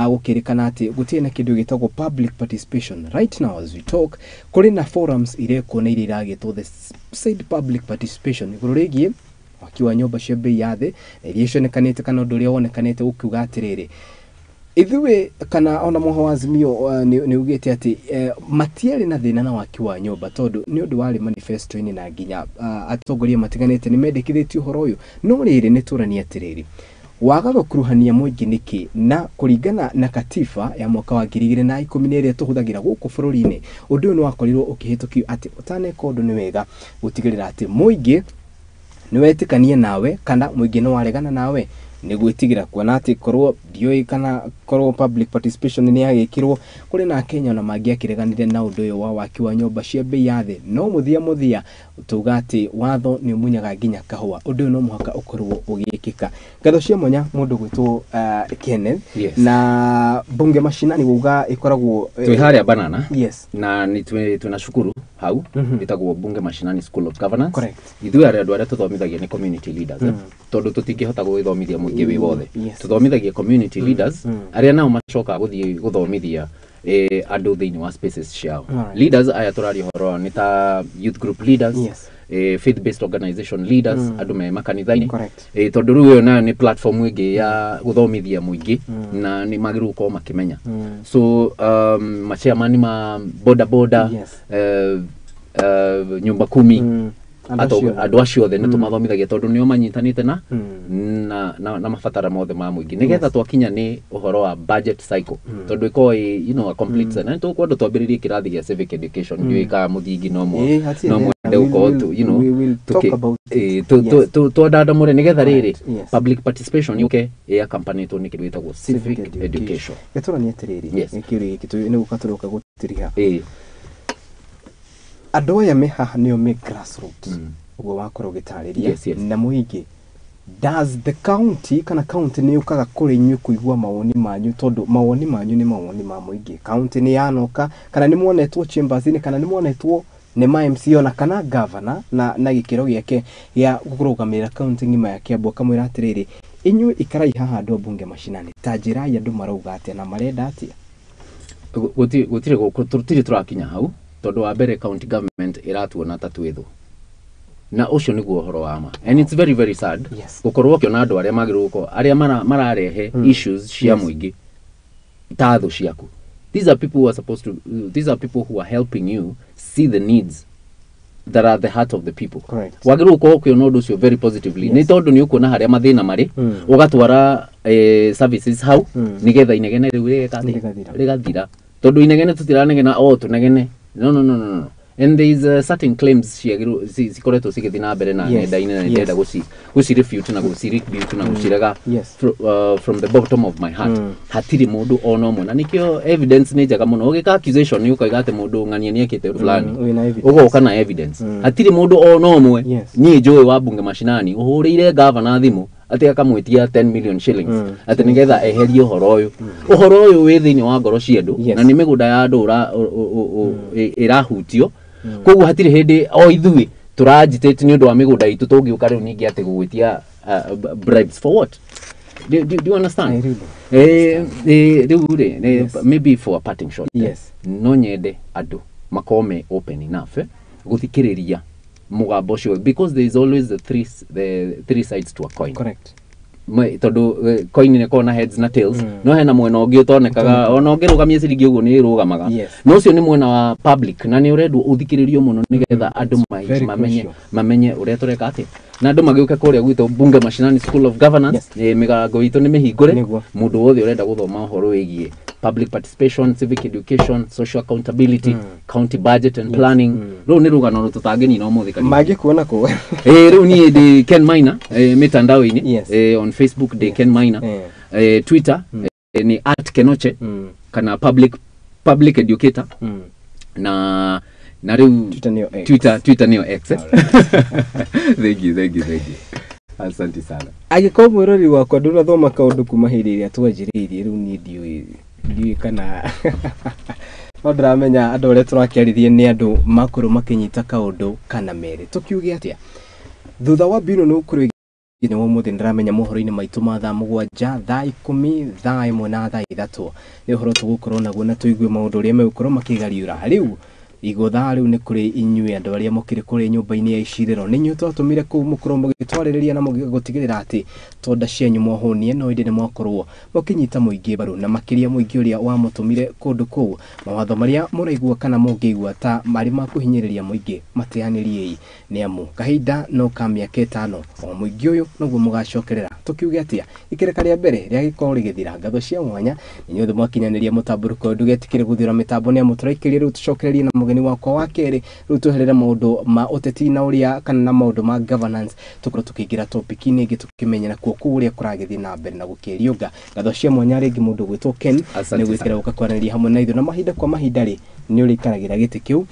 gukirikana ati gutie na kindu gitagwo public participation. Right now as we talk kuri na forums ireko na iragitwo the said public participation iguru rigie wakiwa nyumba cia bei ya thi iria cionekanite kana undu uria wonekanite ukiuga atiriri ithuwe kana ona moho wa Azimio ni ugite ati matiari na thina na wakiwa nyumba tondu ni undu wari manifesto-ini na nginya atongoria matiganite ni mendekithitio horo uyu no riri ni turani atiriri wagaga kuruhania muingi niki na kuringana na katiba ya mwaka wa 2012 iria tuhuthagira guku bururi-ini undu uyu ni wakorirwo ukihitukio ati utaneka undu ni wega gutigirira ati muingi ni wetikanie nawe kana muingi no waregana nawe ni gwitigira kuona ati korwo dioi kana korwo public participation ni yagikirwo kuri na Kenya na mangi akireganire na undu uyu wa waki wa nyumba cia bei ya thi no muthia tuga ati watho ni umunyaga nginya kahua undu no muhaka ukorwo ugikika ngatho cia monya mundu gwitwo Kenneth na bunge mashinani uga ikoragwo twi haria banana na ni tunashukuru hau itagwo bunge mashinani school of governance ithuĩ aria andu aria tuthomithagia ni community leaders tondu tutingihota gwithomithia muingi wi wothe tuthomithagia community leaders aria nao macoka guthie guthomithia andu thiini wa spaces ciao. Leaders aya turari horo ni ta youth group leaders faith based organization leaders andu me makanithaini tondu riu na ni platform ingi ya guthomithia muingi na ni magiru ko makimenya so machairman ma boda nyumba 10 andu acio othe ni tumathomithagia tondu nio manyitanite na mabatara mothe ma muingi nigetha twakinya ni uhoro wa budget cycle tondu iko a complete na tu kwandu twambiririe kirathi gia civic education ndio ika muthingi no mwende uko tu dada mure nigetha riri public participation yuke ya campaign tu ni kindu gitagwo civic education gatora ni atiriri ikiri kitu ni gukaturuka gutiriha andu aya me haha nio me grassroots ugo wakora ugitariria na muingi does the county kana county ni ukaga kuri nyu kuigua mawoni manyu tondu mawoni manyu ni mawoni ma muingi county ni yanoka kana ni mwonetwo chambers ni kana ni mwonetwo ni ma MC ona kana governor na gikiro giake ya gukurugamira county ngima ya Kiambu kamwira atiriri inyu ikarai haha andu bunge mashinani tajira ya andu marauga atia na marenda atia gutire turakinya hau tondu wa mbere county government iratuona ta twithu na ucio niguo horo wama and it's very very sad gukorwo kiona andu aria magiruko aria mararehe issues cia muingi tathu ciaku. These are people who are helping you see the needs that are the heart of the people. Wagiruko kiona undu ucio very positively ni tondu ni ukuona haria mathina mari ugatwara services hau nigetha inegene riu rigathira tondu inegene tutiranegena tunegene no and there is certain claims cikoretwo cigithii na mbere na nenda-inĩ na ndenda guci-refute na guci-rebut na gucirega from the bottom of my heart hatiri mundu ona ũmwe na nikio evidence nĩ njega mũno ũgĩka accusation nĩ ũkoiga atĩ mũndũ ng'ania nĩ ekĩte fulani ũgoka na evidence hatiri mundu ona ũmwe niĩ njũĩ wa bunge mashinani ũhũrĩire governor thimũ ati akamwitia 10 million shillings ati nigetha eherie uhoro uyu wi thiini wa ngoro cia andu na ni migunda ya andu irahutio koguo hatire hindi o ithui turagitate ni undu wa migunda itu tungiuka riu ningi ati gugwitia bribes for what? Do you understand? Maybe for a parting shot. Yes. No nyende andu makome open enough guthikiriria mugambo ucio because there is always the three sides to a coin. Correct. Tondu coin ni kona heads na tails no hena mwena ungi utonekaga ona ungirugamia ciringi uguo ni irugamaga no ucio ni mwena wa public na ni urendwo uthikiririo muno nigetha andu mamenye uria tureka ati na andu magiuka kuria gwitu bunge mashinani school of governance migarango itu ni mihingure mundu wothe urenda guthoma uhoro wigie public participation, civic education, social accountability, county budget and planning. Ro ni rugano tutangeni na umuthi kani magi kuona ko ro ni de Ken Maina mitandao-ini on Facebook de Ken Maina Twitter ni @kenoche kana public educator na riu Twitter nio X. Thank you. Asante sana. Agiko mwirori wakwa ndurathoma kaundu kuma hindi iria twanjiriirie riu ni ndiui kana ndramenya andu aria turakiarithie ni andu makuru makinyita kaundu kana meri tukiuge atia thutha wa bino no kuri ni wo muthi ndramenya mohoro-ini maitu ma thaa 7 thaa 10 thaa 1 na thaa 3 ni uhoro tugukorwo naguo na tuigue maundu uria megukorwo makigariura riu igotha riu ni kuri inyue andu aria mukiri kuri nyumba-ini ya iciriro ni nyue twatumire ku mukorwo mugitwaririria na mugitigirira ati tonda cianyu mwahonie no indi ni mwakorwo mukinyita muingi baru na makiria muingi uria wa mutumire kundu kuu mawatho maria muraigua kana mungigua ta mari makuhinyiriria muingi mateanirie ni amu kahinda no kamiaka 5 o muingi uyu noguo mugacokerera tukiuge atia ikireka ria mbere ria gikorwo rigithira ngatho cia mwanya ni nyothe mwakinyaniria mutamburuko ndugetikire guthira mitambo ni amuturaikiririe riu tucokererie na mugeni wakwa wa keri riu tuherere maundu ma uteti na uria kana na maundu ma governance tukorwo tukiingira topic ini ingi tukimenya na kuo uria kuragithi na mbere na gukiriunga ngatho cia mwanya ringi mundu gwitwo Ken ni gwikira guka kwaraniria hamwe na ithu na mahinda kwa mahinda ri ni urikaragira giti kiu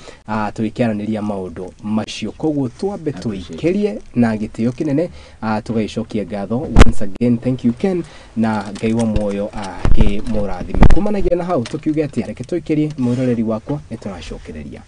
tuikiaraniria maundu macio koguo twambe tuikirie na gitio kinene tugaicokia ngatho once again. Thank you Ken na ngai wa moyo ke murathime kumanagia na hau tukiuge atia reke tuikirie mwiroreri wakwa ni turacokereria.